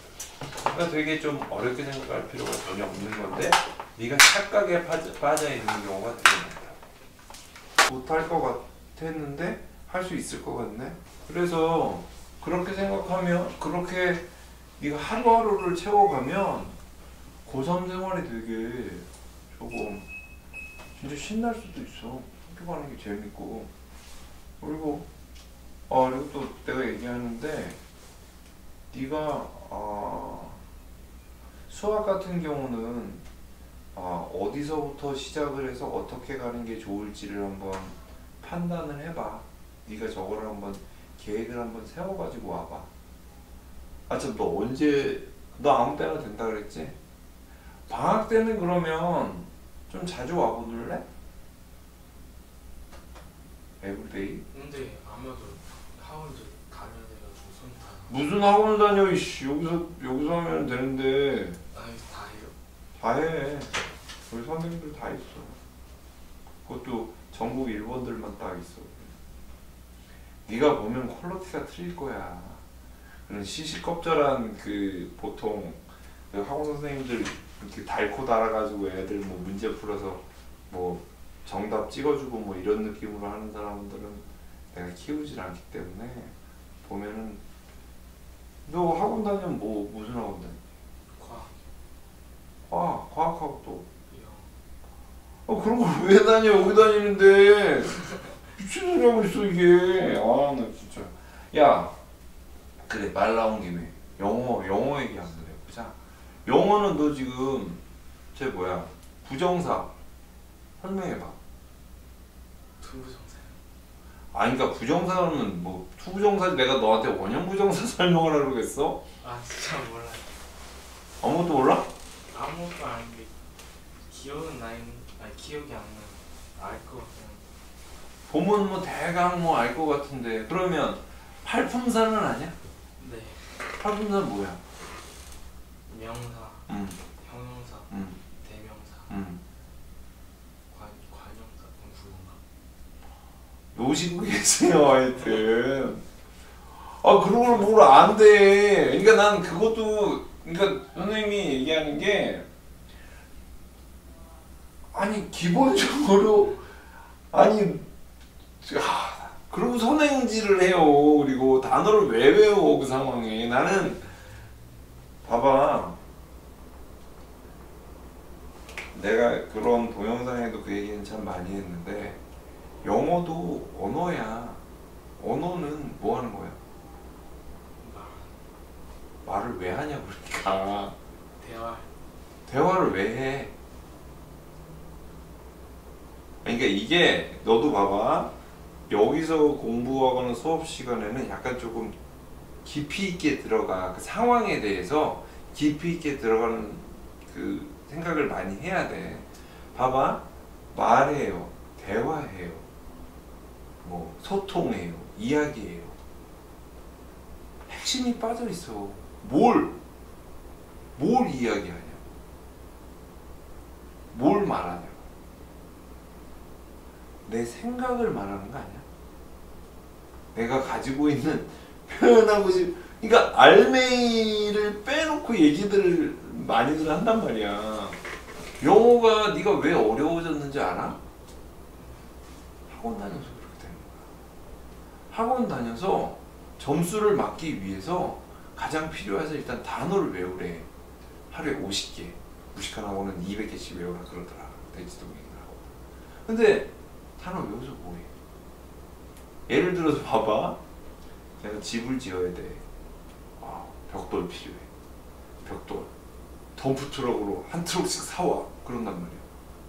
그러니까 되게 좀 어렵게 생각할 필요가 전혀 없는 건데 네가 착각에 빠져 있는 경우가 되게 많다. 못할 것 같았는데 할 수 있을 것 같네. 그래서 그렇게 생각하면 그렇게 네가 하루하루를 채워가면 고3 생활이 되게 조금 진짜 신날 수도 있어. 학교 가는 게 재밌고. 그리고 그리고 또 내가 얘기하는데 네가 수학 같은 경우는 어디서부터 시작을 해서 어떻게 가는 게 좋을지를 한번 판단을 해봐. 네가 저거를 한번 계획을 한번 세워가지고 와봐. 참, 너 언제, 너 아무 때나 된다 그랬지? 방학 때는 그러면 좀 자주 와보실래? 에브리데이? 근데 아마도 학원도 다녀야 돼가지고 손이 다. 무슨 학원을 다녀 이씨. 여기서 하면 되는데. 아니 다 해요? 다 해. 우리 선생님들 다 있어. 그것도 전국 1번들만 딱 있어. 네가 보면 퀄리티가 틀릴 거야. 그런 시시껍절한 그 보통 그 학원 선생님들 이렇게 달고 달아가지고 애들 뭐 문제 풀어서 뭐 정답 찍어주고 뭐 이런 느낌으로 하는 사람들은 내가 키우질 않기 때문에 보면은 너 학원 다니면 뭐 무슨 학원 다니? 과학하고 또 그런 걸 왜 다녀? 여기 다니는데 미친 소리 하고 있어 이게. 나 진짜. 야 그래 말 나온 김에 영어 얘기 한번 해보자. 영어는 너 지금 부정사 설명해봐. 투부정사요? 그러니까 부정사는 뭐 투부정사 내가 너한테 원형 부정사 설명을 하려고 그랬어? 진짜 몰라요. 아무것도 몰라? 아무것도 아닌데 기억이 안 나요. 알 것 같아요. 보면 뭐 대강 뭐 알 것 같은데 그러면 팔품사는 아니야? 네. 팔품사는 뭐야? 명사, 형용사, 음. 대명사, 관용사, 그건가? 노시고 계세요 하여튼. 그런 걸 뭘 안 돼. 그러니까 난 그것도 그러니까 선생님이 얘기하는 게 기본적으로 그리고 선행지를 해요. 그리고 단어를 왜 외워 그 상황에. 나는 봐봐. 내가 그런 동영상에도 그 얘기는 참 많이 했는데 영어도 언어야. 언어는 뭐 하는 거야? 말을 왜 하냐 그러니까. 대화. 대화를 왜 해? 그러니까 이게 너도 봐봐. 여기서 공부하거나 수업 시간에는 약간 조금 깊이 있게 들어가. 그 상황에 대해서 깊이 있게 들어가는 그 생각을 많이 해야 돼. 봐봐. 말해요. 대화해요. 뭐 소통해요. 이야기해요. 핵심이 빠져 있어. 뭘 이야기하냐? 뭘 말하냐? 내 생각을 말하는 거 아니야? 내가 가지고 있는 표현하고 싶은, 그러니까 알맹이를 빼놓고 얘기들을 많이들 한단 말이야. 영어가 네가 왜 어려워졌는지 알아? 학원 다녀서 그렇게 되는 거야. 학원 다녀서 점수를 맞기 위해서 가장 필요해서 일단 단어를 외우래. 하루에 50개. 무식한 학원은 200개씩 외우라 그러더라. 대지동이라고. 근데 단어 외워서 뭐해? 예를 들어서 봐봐. 내가 집을 지어야 돼. 벽돌 필요해. 벽돌. 덤프트럭으로 한 트럭씩 사와. 그런단 말이야.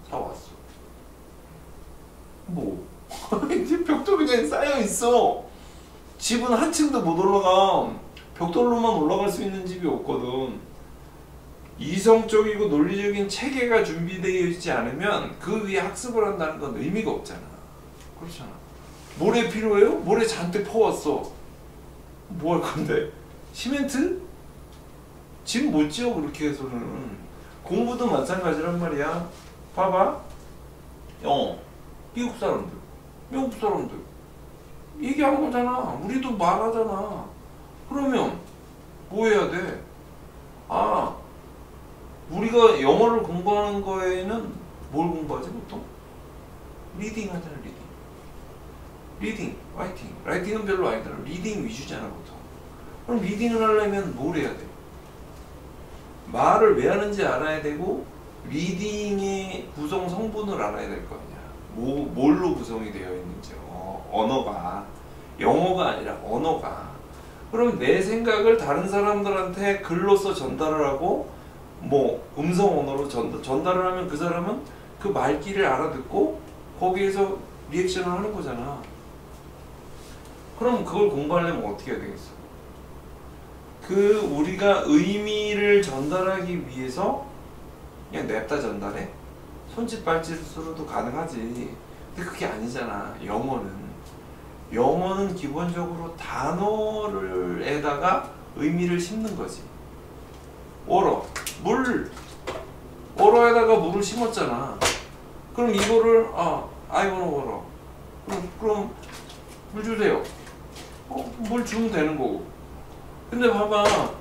사왔어. 뭐? 이제 벽돌 그냥 쌓여있어. 집은 한 층도 못 올라가. 벽돌로만 올라갈 수 있는 집이 없거든. 이성적이고 논리적인 체계가 준비되어 있지 않으면 그 위에 학습을 한다는 건 의미가 없잖아. 그렇잖아. 모래 필요해요? 모래 잔뜩 퍼왔어. 뭐 할 건데? 시멘트? 집 못 지어 그렇게 해서는. 공부도 마찬가지란 말이야. 봐봐. 미국 사람들, 미국 사람들 얘기하는 거잖아. 우리도 말하잖아. 그러면 뭐 해야 돼? 우리가 영어를 공부하는 거에는 뭘 공부하지 보통? 리딩 하잖아. 리딩, 라이팅. 라이팅은 별로 아니잖아. 리딩 위주잖아 보통. 그럼 리딩을 하려면 뭘 해야 돼? 말을 왜 하는지 알아야 되고 리딩의 구성 성분을 알아야 될 거 아니야. 뭘로 구성이 되어 있는지. 언어가. 영어가 아니라 언어가. 그럼 내 생각을 다른 사람들한테 글로써 전달을 하고 뭐 음성 언어로 전달을 하면 그 사람은 그 말귀를 알아듣고 거기에서 리액션을 하는 거잖아. 그럼 그걸 공부하려면 어떻게 해야 되겠어? 그 우리가 의미를 전달하기 위해서 그냥 냅다 전달해? 손짓 발짓으로도 가능하지. 근데 그게 아니잖아. 영어는 기본적으로 단어를에다가 의미를 심는 거지. 워러에다가 물을 심었잖아. 그럼 이거를 I want water. 그럼 물 주세요. 물 주면 되는 거고. 근데 봐봐.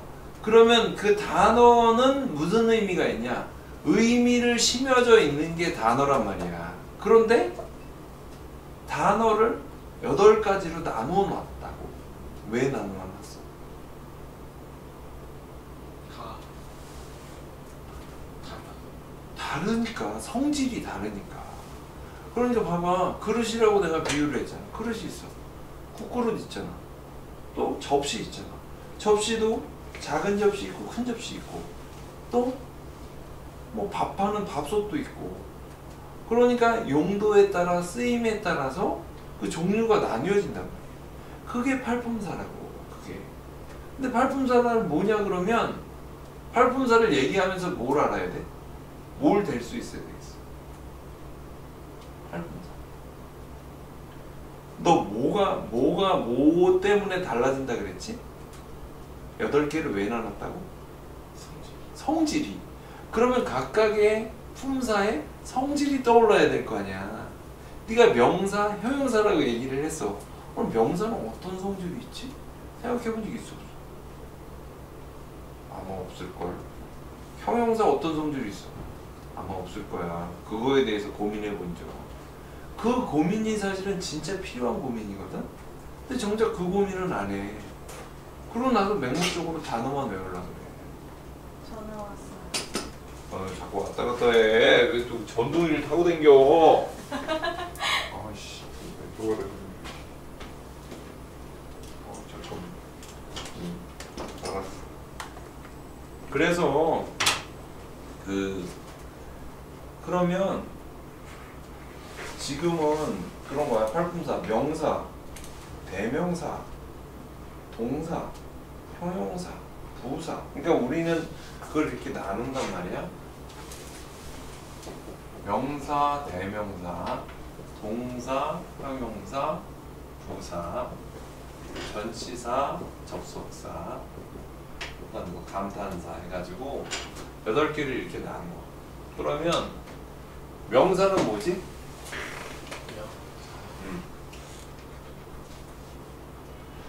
그러면 그 단어는 무슨 의미가 있냐? 의미를 심어져 있는 게 단어란 말이야. 그런데 단어를 8가지로 나누어 놨다고. 왜 나누어 놨어? 다르니까. 성질이 다르니까. 그러니까 봐봐. 그릇이라고 내가 비유를 했잖아. 그릇이 있어. 국그릇 있잖아. 또 접시 있잖아. 접시도 작은 접시 있고 큰 접시 있고 또 뭐 밥하는 밥솥도 있고. 그러니까 용도에 따라 쓰임에 따라서 그 종류가 나뉘어진단 말이야. 그게 팔품사라고. 그게. 근데 팔품사는 뭐냐 그러면 팔품사를 얘기하면서 뭘 알아야 돼? 뭘 될 수 있어야 되겠어? 팔품사. 너 뭐가 뭐 때문에 달라진다 그랬지? 8개를 왜 나눴다고? 성질이. 그러면 각각의 품사에 성질이 떠올라야 될 거 아니야. 네가 명사, 형용사라고 얘기를 했어. 그럼 명사는 어떤 성질이 있지? 생각해본 적 있어? 아마 없을걸. 형용사 어떤 성질이 있어? 아마 없을 거야. 그거에 대해서 고민해 본 적. 그 고민이 사실은 진짜 필요한 고민이거든? 근데 정작 그 고민은 안 해. 그러고 나서 맹목적으로 단어만 외우려고 그래. 전화 왔어요. 자꾸 왔다 갔다 해. 왜 또 전동이를 타고 댕겨? 아이씨, 왜 저거를. 그래서 그러면 지금은 그런 거야. 팔품사, 명사, 대명사, 동사, 형용사, 부사. 그러니까 우리는 그걸 이렇게 나눈단 말이야. 명사, 대명사, 동사, 형용사, 부사, 전치사, 접속사, 그다음 뭐 감탄사 해가지고 8개를 이렇게 나눠. 그러면 명사는 뭐지?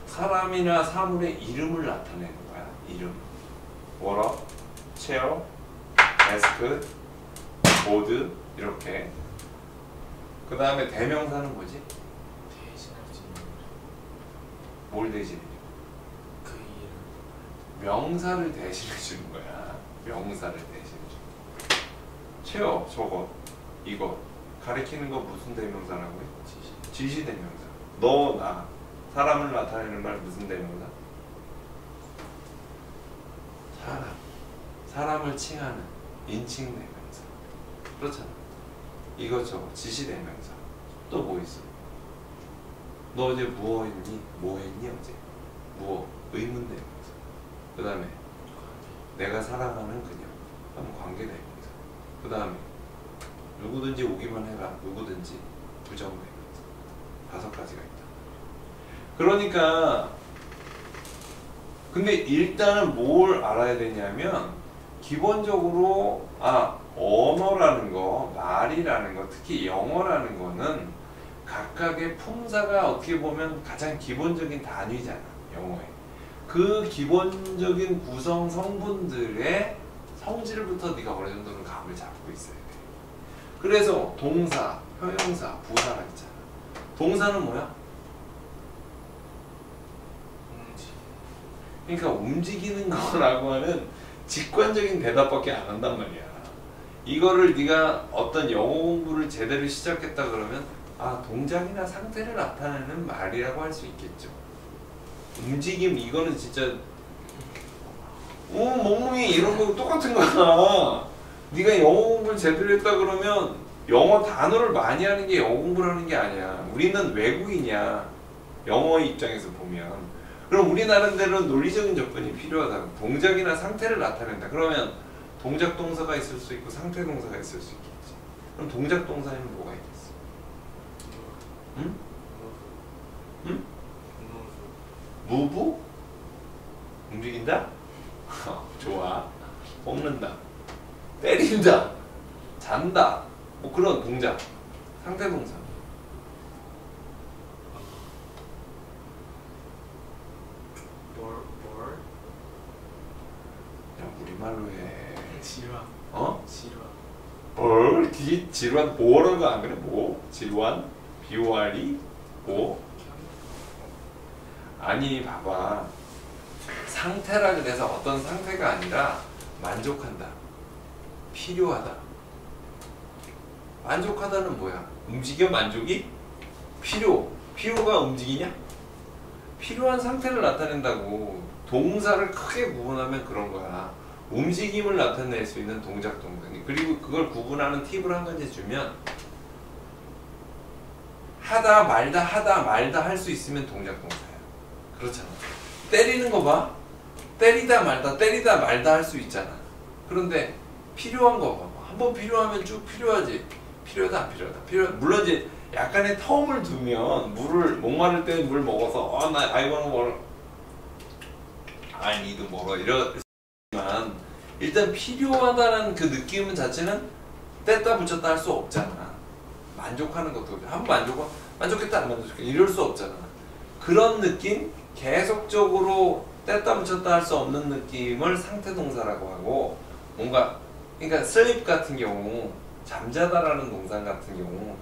사람이나 사물의 이름을 나타내는 거야. 이름. 워러, 체어, 데스크, 보드 이렇게. 그 다음에 대명사는 뭐지? 대신할 수 있는 뭘 대신해? 그 이름. 명사를 대신해 주는 거야. 명사를 대신해 주는 거야. 체어, 저거, 이거 가리키는 거 무슨 대명사라고 해? 지시 대명사. 너, 나. 사람을 나타내는 말 무슨 대명사? 사람을 칭하는 인칭 대명사. 그렇잖아. 이거죠. 지시 대명사. 또 뭐 있어? 너 어제 뭐 했니? 뭐 했니 어제? 무엇? 의문 대명사. 그 다음에 내가 사랑하는 그녀. 하면 관계 대명사. 그 다음에 누구든지 오기만 해라. 누구든지 부정 대명사. 5가지가 있다. 그러니까 근데 일단은 뭘 알아야 되냐면 기본적으로 언어라는 거, 말이라는 거, 특히 영어라는 거는 각각의 품사가 어떻게 보면 가장 기본적인 단위잖아. 영어에. 그 기본적인 구성 성분들의 성질부터 네가 어느 정도는 감을 잡고 있어야 돼. 그래서 동사, 형용사, 부사가 있잖아. 동사는 뭐야? 그러니까 움직이는 거라고 하는 직관적인 대답밖에 안 한단 말이야. 이거를 네가 어떤 영어 공부를 제대로 시작했다 그러면 동작이나 상태를 나타내는 말이라고 할 수 있겠죠. 움직임 이거는 진짜 몸이 이런 거 똑같은 거야. 네가 영어 공부를 제대로 했다 그러면 영어 단어를 많이 하는 게 영어 공부를 하는 게 아니야. 우리는 외국인이야. 영어 입장에서 보면. 그럼 우리 나름대로 논리적인 접근이 필요하다. 동작이나 상태를 나타낸다. 그러면 동작 동사가 있을 수 있고 상태 동사가 있을 수 있겠지. 그럼 동작 동사에는 뭐가 있겠어? 응? 응? 무브? 움직인다? 좋아. 먹는다. 때린다. 잔다. 뭐 그런 동작. 상태 동사. 우리말로 해. 지루한. 지루한. 뭘? 지루한 뭐라고 안 그래? 뭐? 지루한? 비오알이? 뭐? 아니 봐봐. 상태라 그래서 어떤 상태가 아니라 만족한다. 필요하다. 만족하다는 뭐야? 움직여 만족이? 필요가 움직이냐? 필요한 상태를 나타낸다고. 동사를 크게 구분하면 그런 거야. 움직임을 나타낼 수 있는 동작 동사. 그리고 그걸 구분하는 팁을 한 가지 주면 하다 말다 할 수 있으면 동작 동사야. 그렇잖아. 때리는 거 봐. 때리다 말다 할 수 있잖아. 그런데 필요한 거 봐봐. 한번 필요하면 쭉 필요하지. 필요하다 안 필요하다. 물론 이제 약간의 텀을 두면 목마를 때 물 먹어서 나 아이고 뭐 I need more 이러지만 일단 필요하다는 그 느낌 자체는 뗐다 붙였다 할 수 없잖아. 만족하는 것도 한번 만족했다 안 만족했다 이럴 수 없잖아. 그런 느낌 계속적으로 뗐다 붙였다 할 수 없는 느낌을 상태 동사라고 하고 뭔가 그러니까 sleep 같은 경우 잠자다라는 동사 같은 경우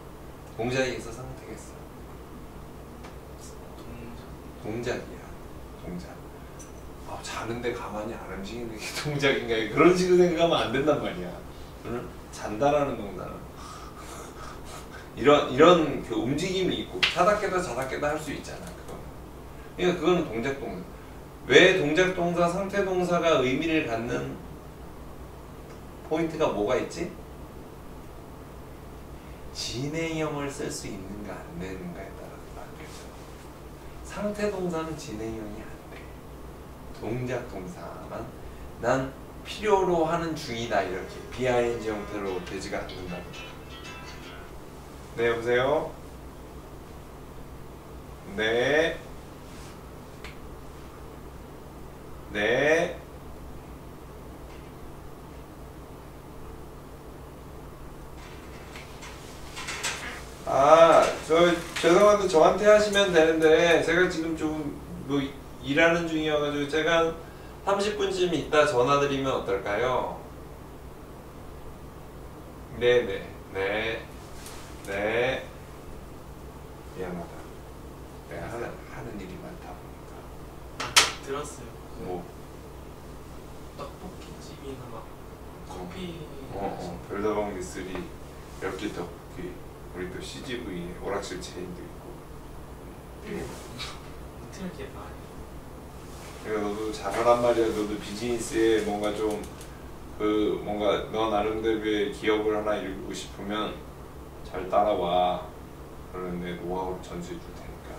동작에서 상태겠어. 동작이야. 동작. 자는데 가만히 안 움직이는 게 동작인가? 그런 식으로 생각하면 안 된단 말이야. 잔다라는 동사는 이런 그 움직임이 있고 자다 깨다 할 수 있잖아. 그러니까 그거는 동작 동사. 왜 동작 동사, 상태 동사가 의미를 갖는 포인트가 뭐가 있지? 진행형을 쓸 수 있는가 안 되는가에 따라서 바뀌어져. 상태 동사는 진행형이 안 돼. 동작 동사만 난 필요로 하는 중이다 이렇게 BING 형태로 되지가 않는다. 네 여보세요? 네. 네. 죄송한데 저한테 하시면 되는데 제가 지금 좀 뭐 일하는 중이어가지고 제가 한 30분쯤 있다 전화드리면 어떨까요? 네네 네 미안하다. 내가 하는 일이 많다 보니까. 들었어요. 뭐 떡볶이집이나 막 커피. 별다방 미쓰리 엽기 떡볶이 우리 또 CGV 오락실 체인도 있고. 인터넷 개발. 그러니까 너도 잘하란 말이야. 너도 비즈니스에 뭔가 좀 뭔가 너 나름대로의 기업을 하나 이루고 싶으면 잘 따라와. 그러면 내 노하우를 전수해 줄 테니까.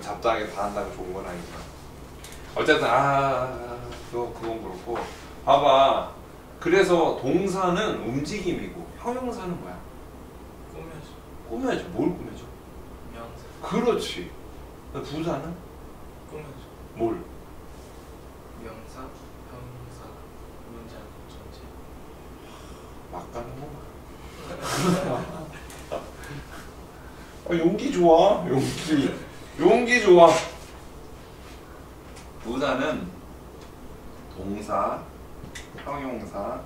잡다하게 다 한다고 좋은 건 아니지만 어쨌든 그건 그렇고 봐봐. 그래서 동사는 움직임이고 형용사는 뭐야? 꾸며줘. 뭘 꾸며줘? 명사. 그렇지. 부사는? 꾸며줘. 뭘? 명사, 형용사, 문장, 전체. 막 가는 거 용기 좋아. 용기 좋아. 부사는 동사, 형용사,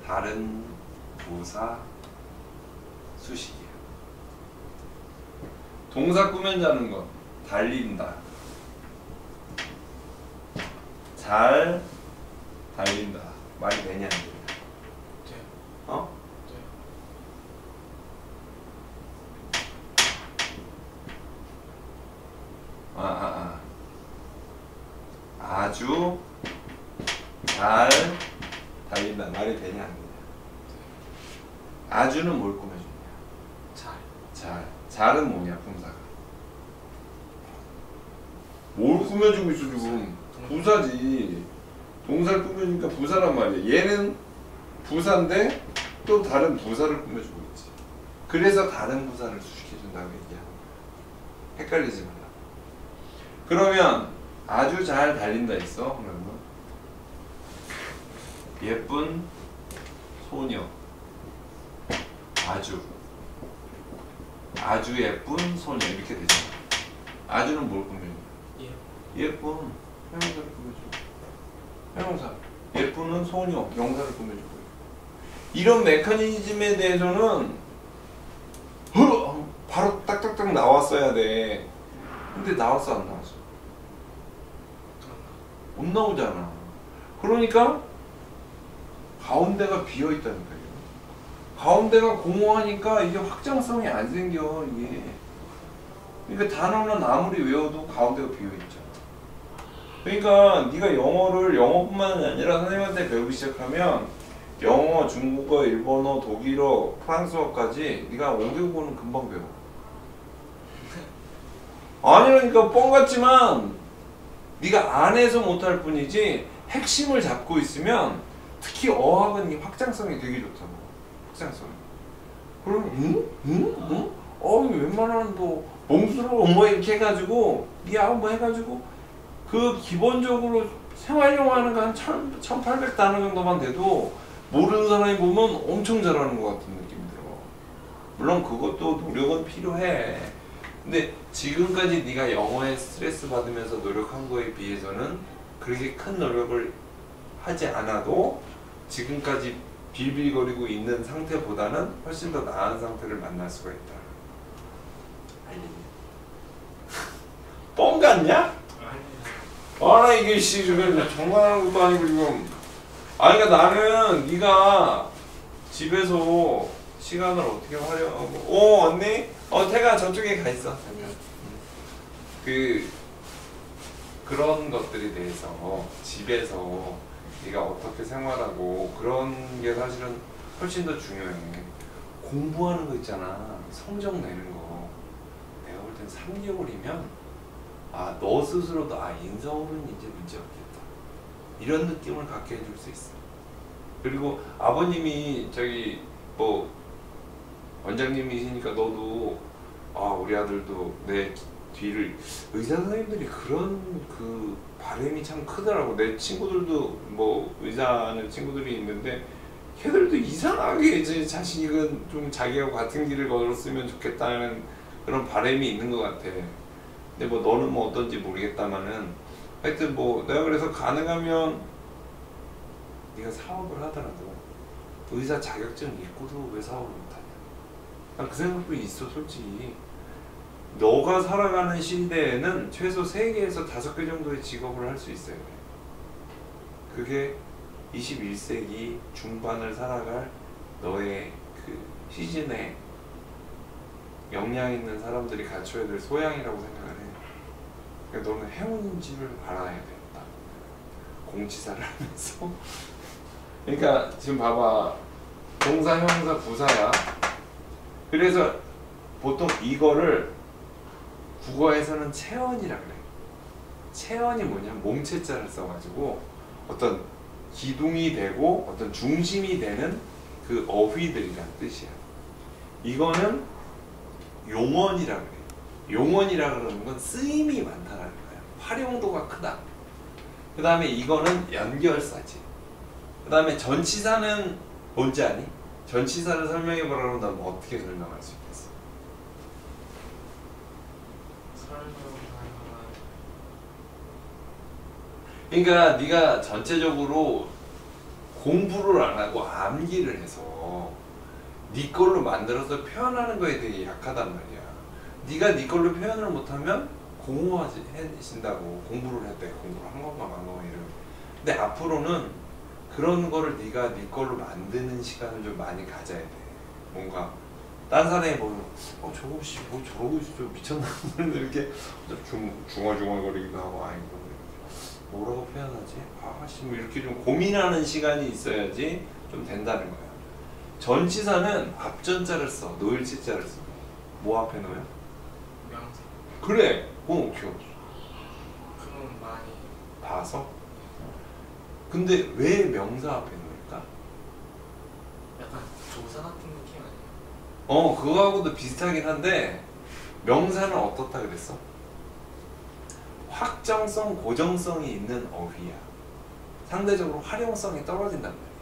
다른 부사, 수식이야. 동사 꾸며자는 건 달린다. 잘 달린다. 말이 되냐 안 되냐? 돼요. 어? 돼요. 아주 잘 달린다. 말이 되냐 안 되냐? 아주는 뭘 꾸며주냐? 잘은 뭐냐 품사가? 뭘 꾸며주고 있어 지금? 부사지. 동사를 꾸며주니까 부사란 말이야. 얘는 부사인데 또 다른 부사를 꾸며주고 있지. 그래서 다른 부사를 수식해준다고 얘기야. 헷갈리지 말라. 그러면 아주 잘 달린다 있어. 그러면 예쁜 소녀. 아주 예쁜 소녀 이렇게 되잖아. 아주는 뭘 꾸며줘? 예쁜 형용사를 꾸며줘. 형용사. 예쁜은 소녀 명사를 꾸며주고. 이런 메커니즘에 대해서는 바로 딱딱딱 나왔어야 돼. 근데 나왔어 안 나왔어? 못 나오잖아. 그러니까 가운데가 비어 있다니까요. 가운데가 공허하니까 이게 확장성이 안 생겨 이게. 그러니까 단어는 아무리 외워도 가운데가 비어 있잖아. 그러니까 네가 영어뿐만 아니라 선생님한테 배우기 시작하면 영어, 중국어, 일본어, 독일어, 프랑스어까지 네가 5개국어는 금방 배워. 아니라니까 뻥 같지만 네가 안에서 못할 뿐이지 핵심을 잡고 있으면 특히 어학은 이 확장성이 되게 좋다고. 확장성. 그럼 웬만하면 뭐 몽수로 뭐 이렇게 해가지고 뭐 해가지고 그 기본적으로 생활용어 하는 거 한 1800단어 정도만 돼도 모르는 사람이 보면 엄청 잘하는 것 같은 느낌이 들어. 물론 그것도 노력은 필요해. 근데 지금까지 네가 영어에 스트레스 받으면서 노력한 거에 비해서는 그렇게 큰 노력을 하지 않아도 지금까지 빌빌거리고 있는 상태보다는 훨씬 더 나은 상태를 만날 수가 있다. 알겠니? 뻥 같냐? 아나 이게 지금 장난하는 것도 아니고 지금. 그러니까 나는 네가 집에서 시간을 어떻게 활용하고. 언니? 태가 저쪽에 가 있어. 그런 것들에 대해서 집에서 네가 어떻게 생활하고 그런 게 사실은 훨씬 더 중요해. 공부하는 거 있잖아. 성적 내는 거. 내가 볼 땐 3개월이면 아, 너 스스로도 아, 인서울은 이제 문제 없겠다. 이런 느낌을 갖게 해줄 수 있어. 그리고 아버님이 저기 뭐 원장님이시니까 너도 아, 우리 아들도 내 뒤를 의사 선생님들이 그런 그 바람이 참 크더라고. 내 친구들도 뭐 의사하는 친구들이 있는데 걔들도 이상하게 이제 자식은 좀 자기하고 같은 길을 걸었으면 좋겠다는 그런 바람이 있는 것 같아. 근데 뭐 너는 뭐 어떤지 모르겠다마는 하여튼 뭐 내가 그래서 가능하면 네가 사업을 하더라도 의사 자격증 있고도 왜 사업을 못하냐. 난 그 생각도 있어 솔직히. 너가 살아가는 시대에는 최소 3개에서 5개 정도의 직업을 할 수 있어야 돼. 그게 21세기 중반을 살아갈 너의 그 시즌에 역량 있는 사람들이 갖춰야 될 소양이라고 생각을 해. 그러니까 너는 해운지를 알아야 된다. 공치사를 하면서. 그러니까 지금 봐봐. 동사, 형사, 부사야. 그래서 보통 이거를 국어에서는 체언이라 그래. 체언이 뭐냐? 몸체자를 써가지고 어떤 기둥이 되고 어떤 중심이 되는 그 어휘들이란 뜻이야. 이거는 용언이라 그래. 용언이라 그러는 건 쓰임이 많다라는 거야. 활용도가 크다. 그 다음에 이거는 연결사지. 그 다음에 전치사는 뭔지 아니? 전치사를 설명해보라고 하면 어떻게 설명할 수 있겠어? 그러니까 네가 전체적으로 공부를 안 하고 암기를 해서 네 걸로 만들어서 표현하는 거에 되게 약하단 말이야. 네가 네 걸로 표현을 못하면 공허해진다고. 공부를 했대. 공부를 한 것만 한 것만 이러면. 근데 앞으로는 그런 거를 네가 네 걸로 만드는 시간을 좀 많이 가져야 돼. 뭔가 딴 사람이 보면 저거 씨 뭐 저러고 있어 미쳤나 이렇게 중얼중얼거리기도 하고 아이고 뭐라고 표현하지? 아씨 뭐 이렇게 좀 고민하는 시간이 있어야지 좀 된다는 거야. 전치사는 앞전자를 써. 노일치자를 써. 뭐 앞에 놓여? 명사. 그래. 귀여워. 그건 많이 봐서? 근데 왜 명사 앞에 놓을까? 약간 조사 같은 느낌 아니에요? 그거하고도 비슷하긴 한데 명사는 어떻다 그랬어? 확정성, 고정성이 있는 어휘야. 상대적으로 활용성이 떨어진단 말이야.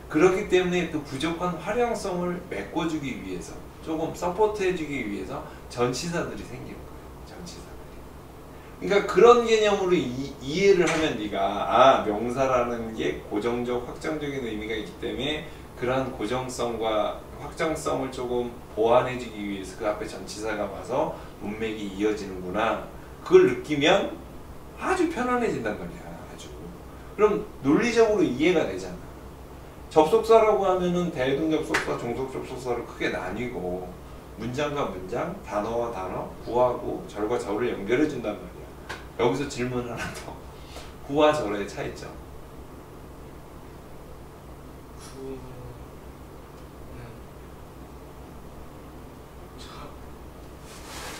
그렇기 때문에 그 부족한 활용성을 메꿔주기 위해서 조금 서포트해주기 위해서 전치사들이 생기는 거예요. 전치사들이. 그러니까 그런 개념으로 이해를 하면 네가 명사라는 게 고정적, 확정적인 의미가 있기 때문에 그러한 고정성과 확정성을 조금 보완해주기 위해서 그 앞에 전치사가 와서 문맥이 이어지는구나. 그걸 느끼면 아주 편안해진단 말이야. 아주. 그럼 논리적으로 이해가 되잖아. 접속사라고 하면은 대동접속사, 종속접속사로 크게 나뉘고 문장과 문장, 단어와 단어, 구하고 절과 절을 연결해 준단 말이야. 여기서 질문 하나 더. 구와 절의 차이점. 구는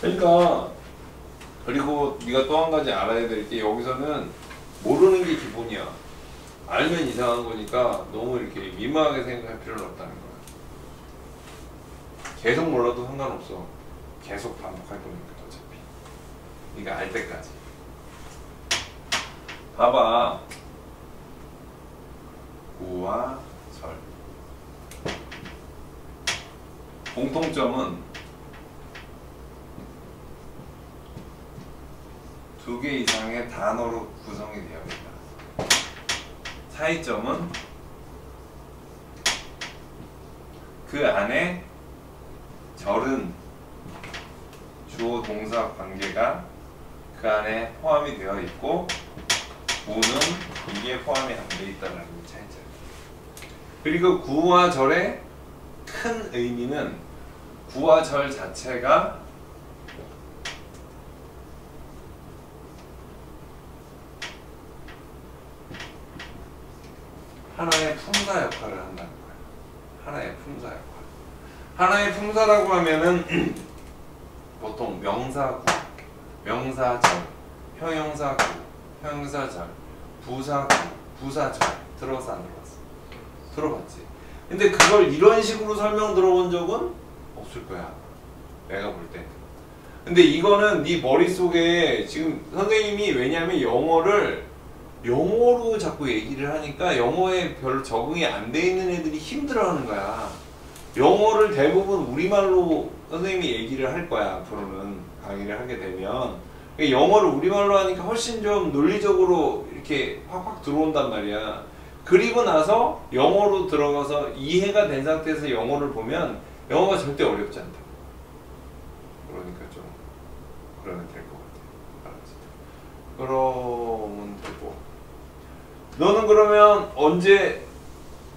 그러니까 그리고 네가 또 한 가지 알아야 될 게 여기서는 모르는 게 기본이야. 알면 이상한 거니까 너무 이렇게 민망하게 생각할 필요는 없다는 거야. 계속 몰라도 상관없어. 계속 반복할 거니까 어차피. 네가 알 때까지. 봐봐. 구와 절. 공통점은 2개 이상의 단어로 구성이 되어 있다. 차이점은 그 안에 절은 주어 동사 관계가 그 안에 포함이 되어 있고 구는 이게 포함이 안 되어 있다는 차이점. 그리고 구와 절의 큰 의미는 구와 절 자체가 하나의 품사 역할을 한다는 거야. 하나의 품사 역할. 하나의 품사라고 하면은 보통 명사구, 명사절, 형용사구, 형용사절, 부사구, 부사절 들어봤어 안 들어봤어? 들어봤지. 근데 그걸 이런 식으로 설명 들어본 적은 없을 거야. 내가 볼 때. 근데 이거는 네 머릿속에 지금 선생님이 왜냐면 영어로 자꾸 얘기를 하니까 영어에 별로 적응이 안 돼 있는 애들이 힘들어하는 거야. 영어를 대부분 우리말로 선생님이 얘기를 할 거야. 앞으로는 강의를 하게 되면. 그러니까 영어를 우리말로 하니까 훨씬 좀 논리적으로 이렇게 확확 들어온단 말이야. 그리고 나서 영어로 들어가서 이해가 된 상태에서 영어를 보면 영어가 절대 어렵지 않다. 그러니까 좀 그러면 될 것 같아. 알았지? 그러면 되고. 너는 그러면 언제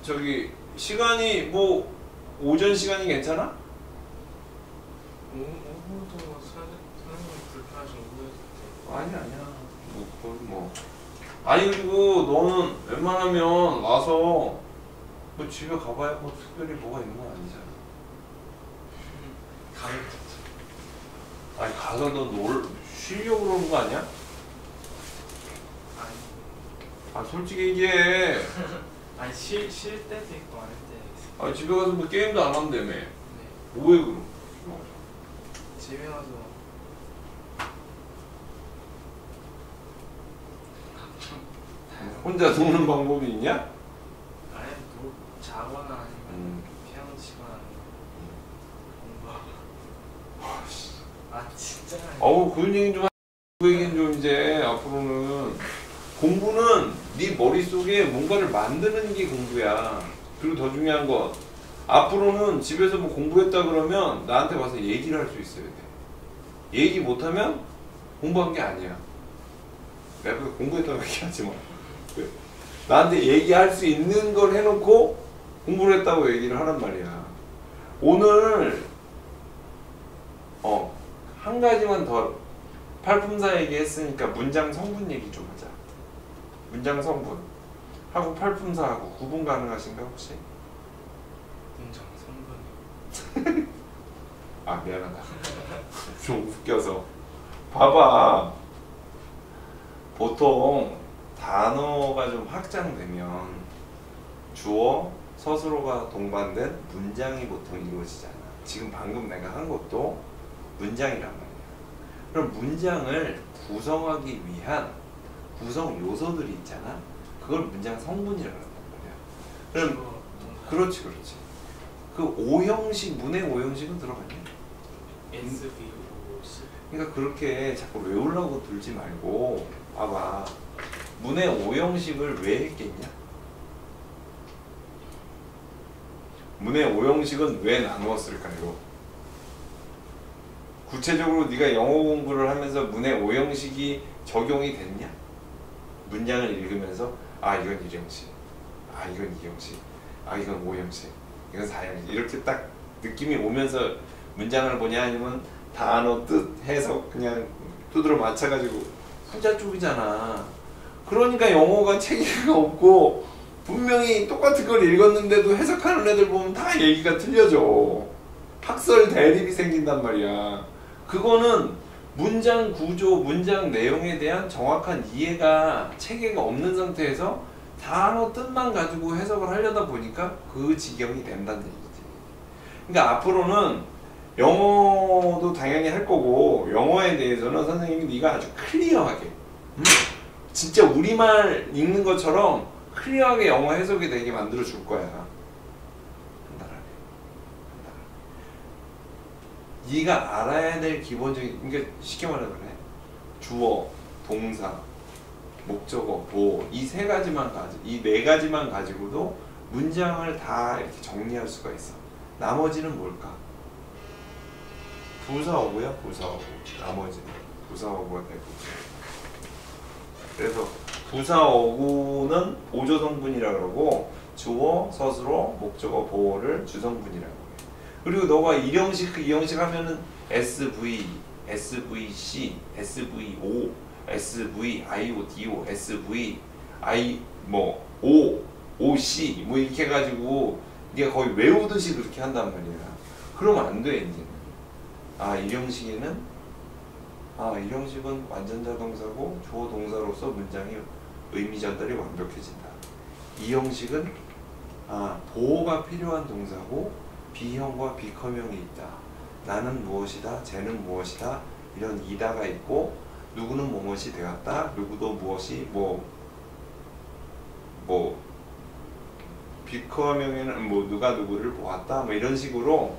저기 시간이 뭐 오전 시간이 괜찮아? 오후도 선생님 불편하신 오후에도 아니야. 뭐 거의 뭐. 아니 그리고 너는 웬만하면 와서 뭐 집에 가봐야 뭐 특별히 뭐가 있는 건 아니잖아. 가면 아니 가서 너 쉬려고 그러는 거 아니야? 아니 아 솔직히 얘기해. 아니 쉴 때도 있고 안 할 때도 있어. 아니 집에 가서 뭐 게임도 안 한다며. 네. 뭐해 그럼? 집에 가서 혼자 노는 방법이 있냐? 아예 뭐 자거나 아니면 피아노 치거나 공부하고. 아 진짜. 어우 그런 얘기 좀 그 얘기는 좀 이제 앞으로는 공부는 네 머릿속에 뭔가를 만드는 게 공부야. 그리고 더 중요한 건 앞으로는 집에서 뭐 공부했다 그러면 나한테 와서 얘기를 할 수 있어야 돼. 얘기 못하면 공부한 게 아니야. 내가 공부했다고 얘기하지 마. 나한테 얘기할 수 있는 걸 해놓고 공부를 했다고 얘기를 하란 말이야. 오늘 한 가지만 더 팔품사 얘기했으니까 문장 성분 얘기 좀 하자. 문장 성분 하고 팔품사하고 구분 가능하신가 혹시? 문장 성분이. 아 미안하다. 좀 웃겨서. 봐봐. 보통 단어가 좀 확장되면 주어, 서술어가 동반된 문장이 보통 이루어지잖아. 지금 방금 내가 한 것도 문장이란 말이야. 그럼 문장을 구성하기 위한 구성 요소들이 있잖아. 그걸 문장 성분이라고 한단 말이야. 그럼 그렇지. 그 오형식, 문의 오형식은 들어갔냐? SVOC. 그러니까 그렇게 자꾸 외우려고 들지 말고 봐봐. 문의 오형식을 왜 했겠냐? 문의 오형식은 왜 나누었을까요? 구체적으로 네가 영어 공부를 하면서 문의 오형식이 적용이 됐냐? 문장을 읽으면서 아 이건 1형식, 아 이건 2형식, 아 이건 5형식, 이건 4형식 이렇게 딱 느낌이 오면서 문장을 보냐 아니면 단어 뜻 해석 그냥 두드러 맞춰가지고 후자 쪽이잖아. 그러니까 영어가 체계가 없고 분명히 똑같은 걸 읽었는데도 해석하는 애들 보면 다 얘기가 틀려져. 학설 대립이 생긴단 말이야. 그거는 문장 구조, 문장 내용에 대한 정확한 이해가 체계가 없는 상태에서 단어 뜻만 가지고 해석을 하려다 보니까 그 지경이 된다는 얘기지. 그러니까 앞으로는 영어도 당연히 할 거고 영어에 대해서는 선생님이 네가 아주 클리어하게 진짜 우리말 읽는 것처럼 클리어하게 영어 해석이 되게 만들어 줄 거야. 네가 알아야 될 기본적인, 그러니까 쉽게 말하면 그래. 주어, 동사, 목적어, 보어 이 세 가지만 이 네 가지만 가지고도 문장을 다 이렇게 정리할 수가 있어. 나머지는 뭘까? 부사어구야, 부사어구. 나머지는 부사어구가 되고. 그래서 부사어구는 보조 성분이라 그러고 주어, 서술어, 목적어, 보어를 주성분이라고 해. 그리고 너가 1형식, 2형식 하면은 SV, SVC, SVO, SVIO, DO, SV, I 뭐 O OC 뭐 이렇게 해가지고 네가 거의 외우듯이 그렇게 한단 말이야. 그러면 안 돼 이제는. 이 형식에는 이 형식은 완전자 동사고 주어 동사로서 문장의 의미 전달이 완벽해진다. 이 형식은 보호가 필요한 동사고 비형과 비커명이 있다. 나는 무엇이다, 쟤는 무엇이다, 이런 이다가 있고 누구는 무엇이 되었다, 누구도 무엇이 비커명에는 누가 누구를 보았다, 이런 식으로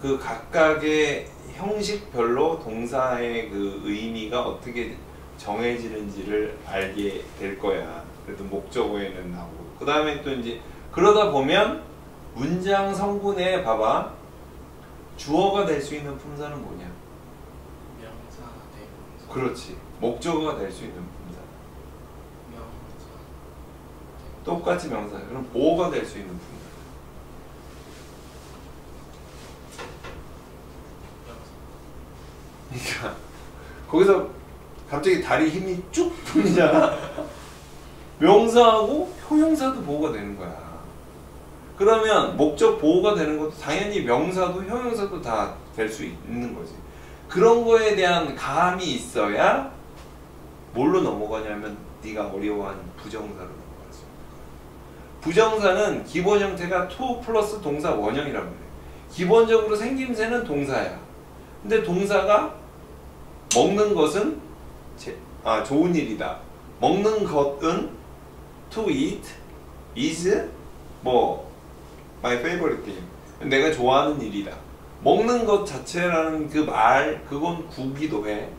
그 각각의 형식별로 동사의 그 의미가 어떻게 정해지는지를 알게 될 거야. 그래도 목적어에는 나오고. 그 다음에 또 이제 그러다 보면 문장 성분에 봐봐. 주어가 될 수 있는 품사는 뭐냐? 명사, 대명사. 그렇지. 목적어가 될 수 있는 품사. 명사. 똑같이 명사. 그럼 보어가 될 수 있는 품사. 그러니까 거기서 갑자기 다리 힘이 쭉 풀리잖아. 명사하고 형용사도 보호가 되는 거야. 그러면 목적 보호가 되는 것도 당연히 명사도 형용사도 다 될 수 있는 거지. 그런 거에 대한 감이 있어야 뭘로 넘어가냐면 네가 어려워하는 부정사로 넘어가지. 부정사는 기본 형태가 to 플러스 동사 원형이란 말이야. 기본적으로 생김새는 동사야. 근데 동사가 먹는 것은 좋은 일이다. 먹는 것은 to eat is my favorite thing. 내가 좋아하는 일이다. 먹는 것 자체라는 그 말, 그건 구기도 해.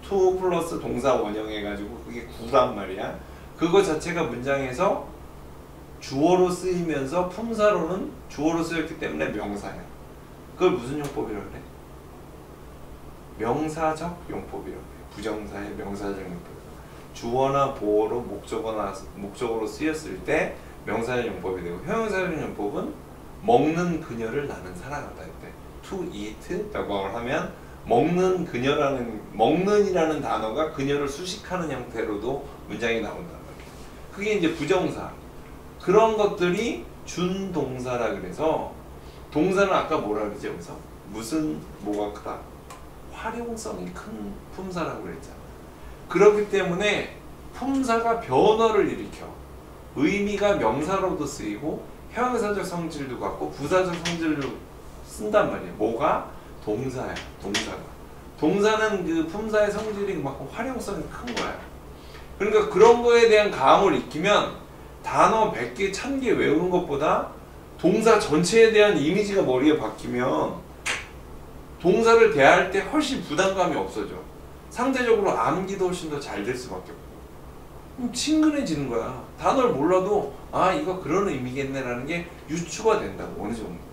to 플러스 동사 원형 해가지고 그게 구란 말이야. 그거 자체가 문장에서 주어로 쓰이면서 품사로는 주어로 쓰였기 때문에 명사야. 그걸 무슨 용법이라고 그래? 명사적 용법이라고 해. 부정사의 명사적 용법. 주어나 보어로 목적어로 쓰였을 때 명사적 용법이 되고, 형용사적 용법은 먹는 그녀를 나는 사랑한다 할 때 to eat라고 하면 먹는이라는 단어가 그녀를 수식하는 형태로도 문장이 나온단 말이야. 그게 이제 부정사. 그런 것들이 준동사라 그래서 동사는 아까 뭐라 그러지 여기서? 무슨 뭐가 크다? 활용성이 큰 품사라고 그랬잖아. 그렇기 때문에 품사가 변어를 일으켜 의미가 명사로도 쓰이고 형용사적 성질도 갖고 부사적 성질도 쓴단 말이야. 뭐가? 동사야. 동사는 그 품사의 성질이 그만큼 활용성이 큰 거야. 그러니까 그런 거에 대한 감을 익히면 단어 100개, 1000개 외우는 것보다 동사 전체에 대한 이미지가 머리에 박히면 동사를 대할 때 훨씬 부담감이 없어져. 상대적으로 암기도 훨씬 더 잘 될 수밖에 없고 친근해지는 거야. 단어를 몰라도 이거 그런 의미겠네 라는 게 유추가 된다고. 어느 정도.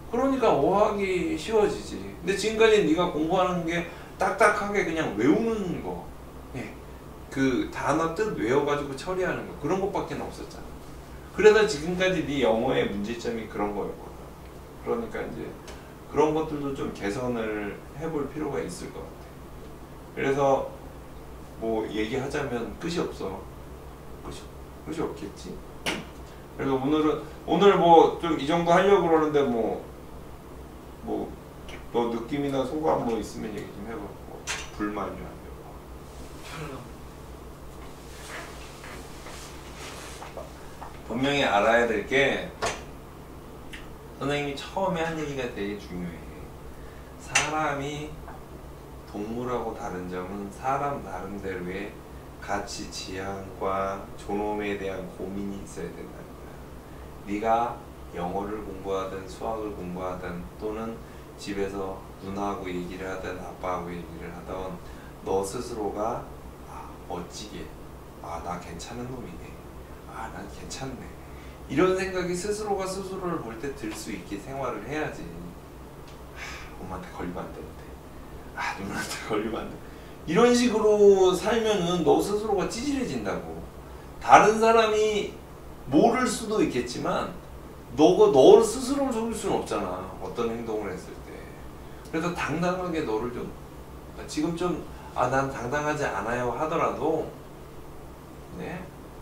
그러니까 어하기 쉬워지지. 근데 지금까지 네가 공부하는 게 딱딱하게 그냥 외우는 거, 그 단어 뜻 외워가지고 처리하는 거, 그런 것밖에 없었잖아. 그래서 지금까지 네 영어의 문제점이 그런 거였거든. 그러니까 이제 그런 것들도 좀 개선을 해볼 필요가 있을 것 같아. 그래서 뭐 얘기하자면 끝이 없어. 끝이 없겠지. 그래서 오늘 뭐 좀 이 정도 하려고 그러는데 너 느낌이나 소감 뭐 있으면 얘기 좀 해봐. 불만이야. 분명히 알아야 될 게 선생님이 처음에 한 얘기가 되게 중요해. 사람이 동물하고 다른 점은 사람 나름대로의 가치 지향과 존엄에 대한 고민이 있어야 된다는 거야. 네가 영어를 공부하든 수학을 공부하든 또는 집에서 누나하고 얘기를 하든 아빠하고 얘기를 하든 너 스스로가 멋지게 나 괜찮은 놈이네. 난 괜찮네. 이런 생각이 스스로가 스스로를 볼 때 들 수 있게 생활을 해야지. 엄마한테 걸리면 안 되는데. 누나한테 걸리면 안 돼. 이런 식으로 살면은 너 스스로가 찌질해진다고. 다른 사람이 모를 수도 있겠지만 너를 스스로를 속일 수는 없잖아. 어떤 행동을 했을 때. 그래서 당당하게 너를 좀 지금 좀 난 당당하지 않아요 하더라도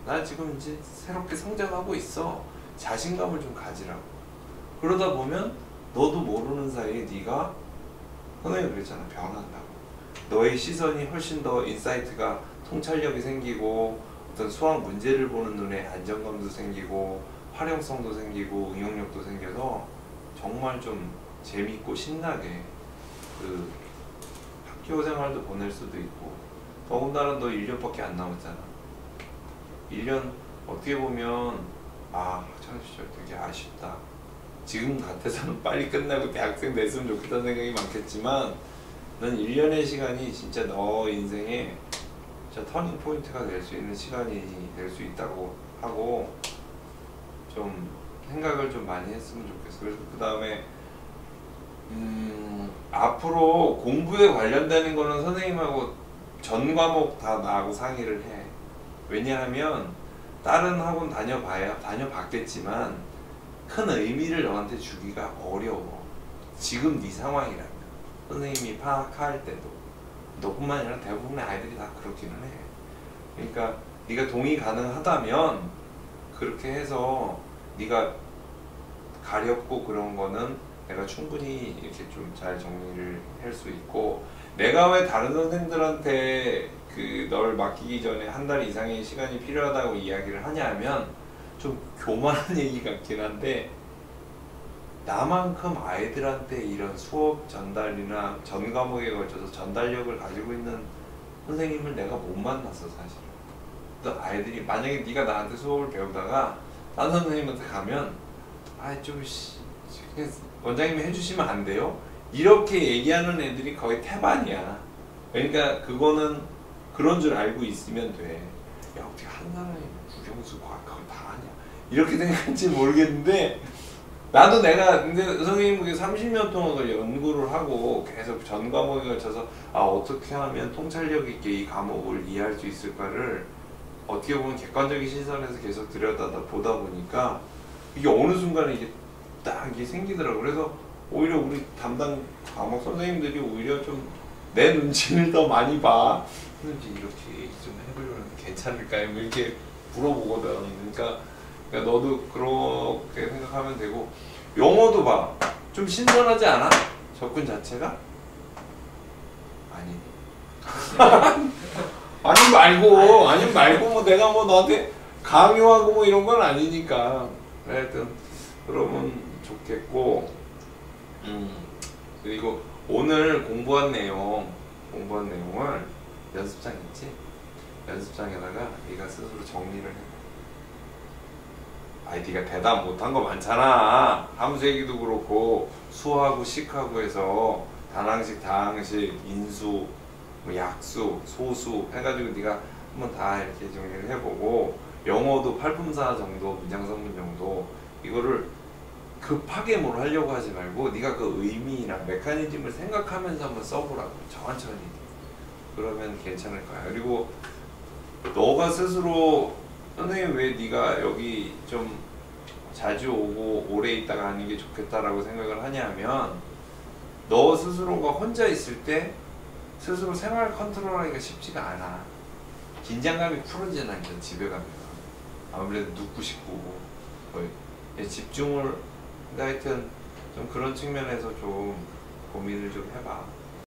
나 지금 이제 새롭게 성장하고 있어. 자신감을 좀 가지라고. 그러다 보면 너도 모르는 사이에 네가 선생님이 그랬잖아. 변한다고. 너의 시선이 훨씬 더 인사이트가 통찰력이 생기고 어떤 수학 문제를 보는 눈에 안정감도 생기고 활용성도 생기고 응용력도 생겨서 정말 좀 재밌고 신나게 그 학교 생활도 보낼 수도 있고 더군다나 너 1년밖에 안 남았잖아. 1년 어떻게 보면 아 학창 시절 되게 아쉽다. 지금 같아서는 빨리 끝나고 대학생 됐으면 좋겠다는 생각이 많겠지만 넌 1년의 시간이 진짜 너 인생에 진짜 터닝 포인트가 될 수 있는 시간이 될 수 있다고 하고 좀 생각을 좀 많이 했으면 좋겠어. 그래서 그 다음에 앞으로 공부에 관련되는 거는 선생님하고 전 과목 다 나하고 상의를 해. 왜냐하면 다른 학원 다녀봤겠지만 큰 의미를 너한테 주기가 어려워. 지금 네 상황이라면 선생님이 파악할 때도 너뿐만 아니라 대부분의 아이들이 다 그렇기는 해. 그러니까 네가 동의 가능하다면 그렇게 해서 네가 가렵고 그런 거는 내가 충분히 이렇게 좀 잘 정리를 할 수 있고 내가 왜 다른 선생들한테 그 널 맡기기 전에 한 달 이상의 시간이 필요하다고 이야기를 하냐면 좀 교만한 얘기 같긴 한데 나만큼 아이들한테 이런 수업 전달이나 전 과목에 걸쳐서 전달력을 가지고 있는 선생님을 내가 못 만났어 사실은. 그래서 아이들이 만약에 네가 나한테 수업을 배우다가 딴 선생님한테 가면 아좀 원장님이 해주시면 안 돼요? 이렇게 얘기하는 애들이 거의 태반이야. 그러니까 그거는 그런 줄 알고 있으면 돼. 야 어떻게 한 사람이 국영수 과학 그걸 다 하냐 이렇게 생각할지 모르겠는데 나도 내가 근데 선생님이 30년 동안 그걸 연구를 하고 계속 전 과목에 걸쳐서 아 어떻게 하면 통찰력 있게 이 과목을 이해할 수 있을까를 어떻게 보면 객관적인 시선에서 계속 들여다보다 보니까 이게 어느 순간에 이게 딱 이게 생기더라고. 그래서 오히려 우리 담당 과목 선생님들이 오히려 좀 내 눈치를 더 많이 봐. 선생님 이렇게 좀 해보려면 괜찮을까요? 뭐 이렇게 물어보거든. 그러니까 너도 그렇게 생각하면 되고 영어도 봐. 좀 신선하지 않아? 접근 자체가? 아니. 아니 말고 뭐 내가 뭐 너한테 강요하고 뭐 이런 건 아니니까. 하여튼 그러면 좋겠고. 그리고 오늘 공부한 내용을 연습장 있지? 연습장에다가 네가 스스로 정리를 해. 아이 네가 대답 못한 거 많잖아. 함수 얘기도 그렇고 수하고 식하고 해서 단항식, 다항식, 인수, 뭐 약수, 소수 해가지고 네가 한번 다 이렇게 정리를 해보고 영어도 팔품사 정도, 문장성분 정도 이거를 급하게 뭘 하려고 하지 말고 네가 그 의미나 메커니즘을 생각하면서 한번 써보라고. 천천히. 그러면 괜찮을 거야. 그리고 너가 스스로 선생님 왜 네가 여기 좀 자주 오고 오래 있다가 하는 게 좋겠다라고 생각을 하냐면 너 스스로가 혼자 있을 때 스스로 생활 컨트롤하기가 쉽지가 않아. 긴장감이 풀어지잖아. 이제 집에 가면 아무래도 눕고 싶고 거의 집중을 하여튼 좀 그런 측면에서 좀 고민을 좀 해봐.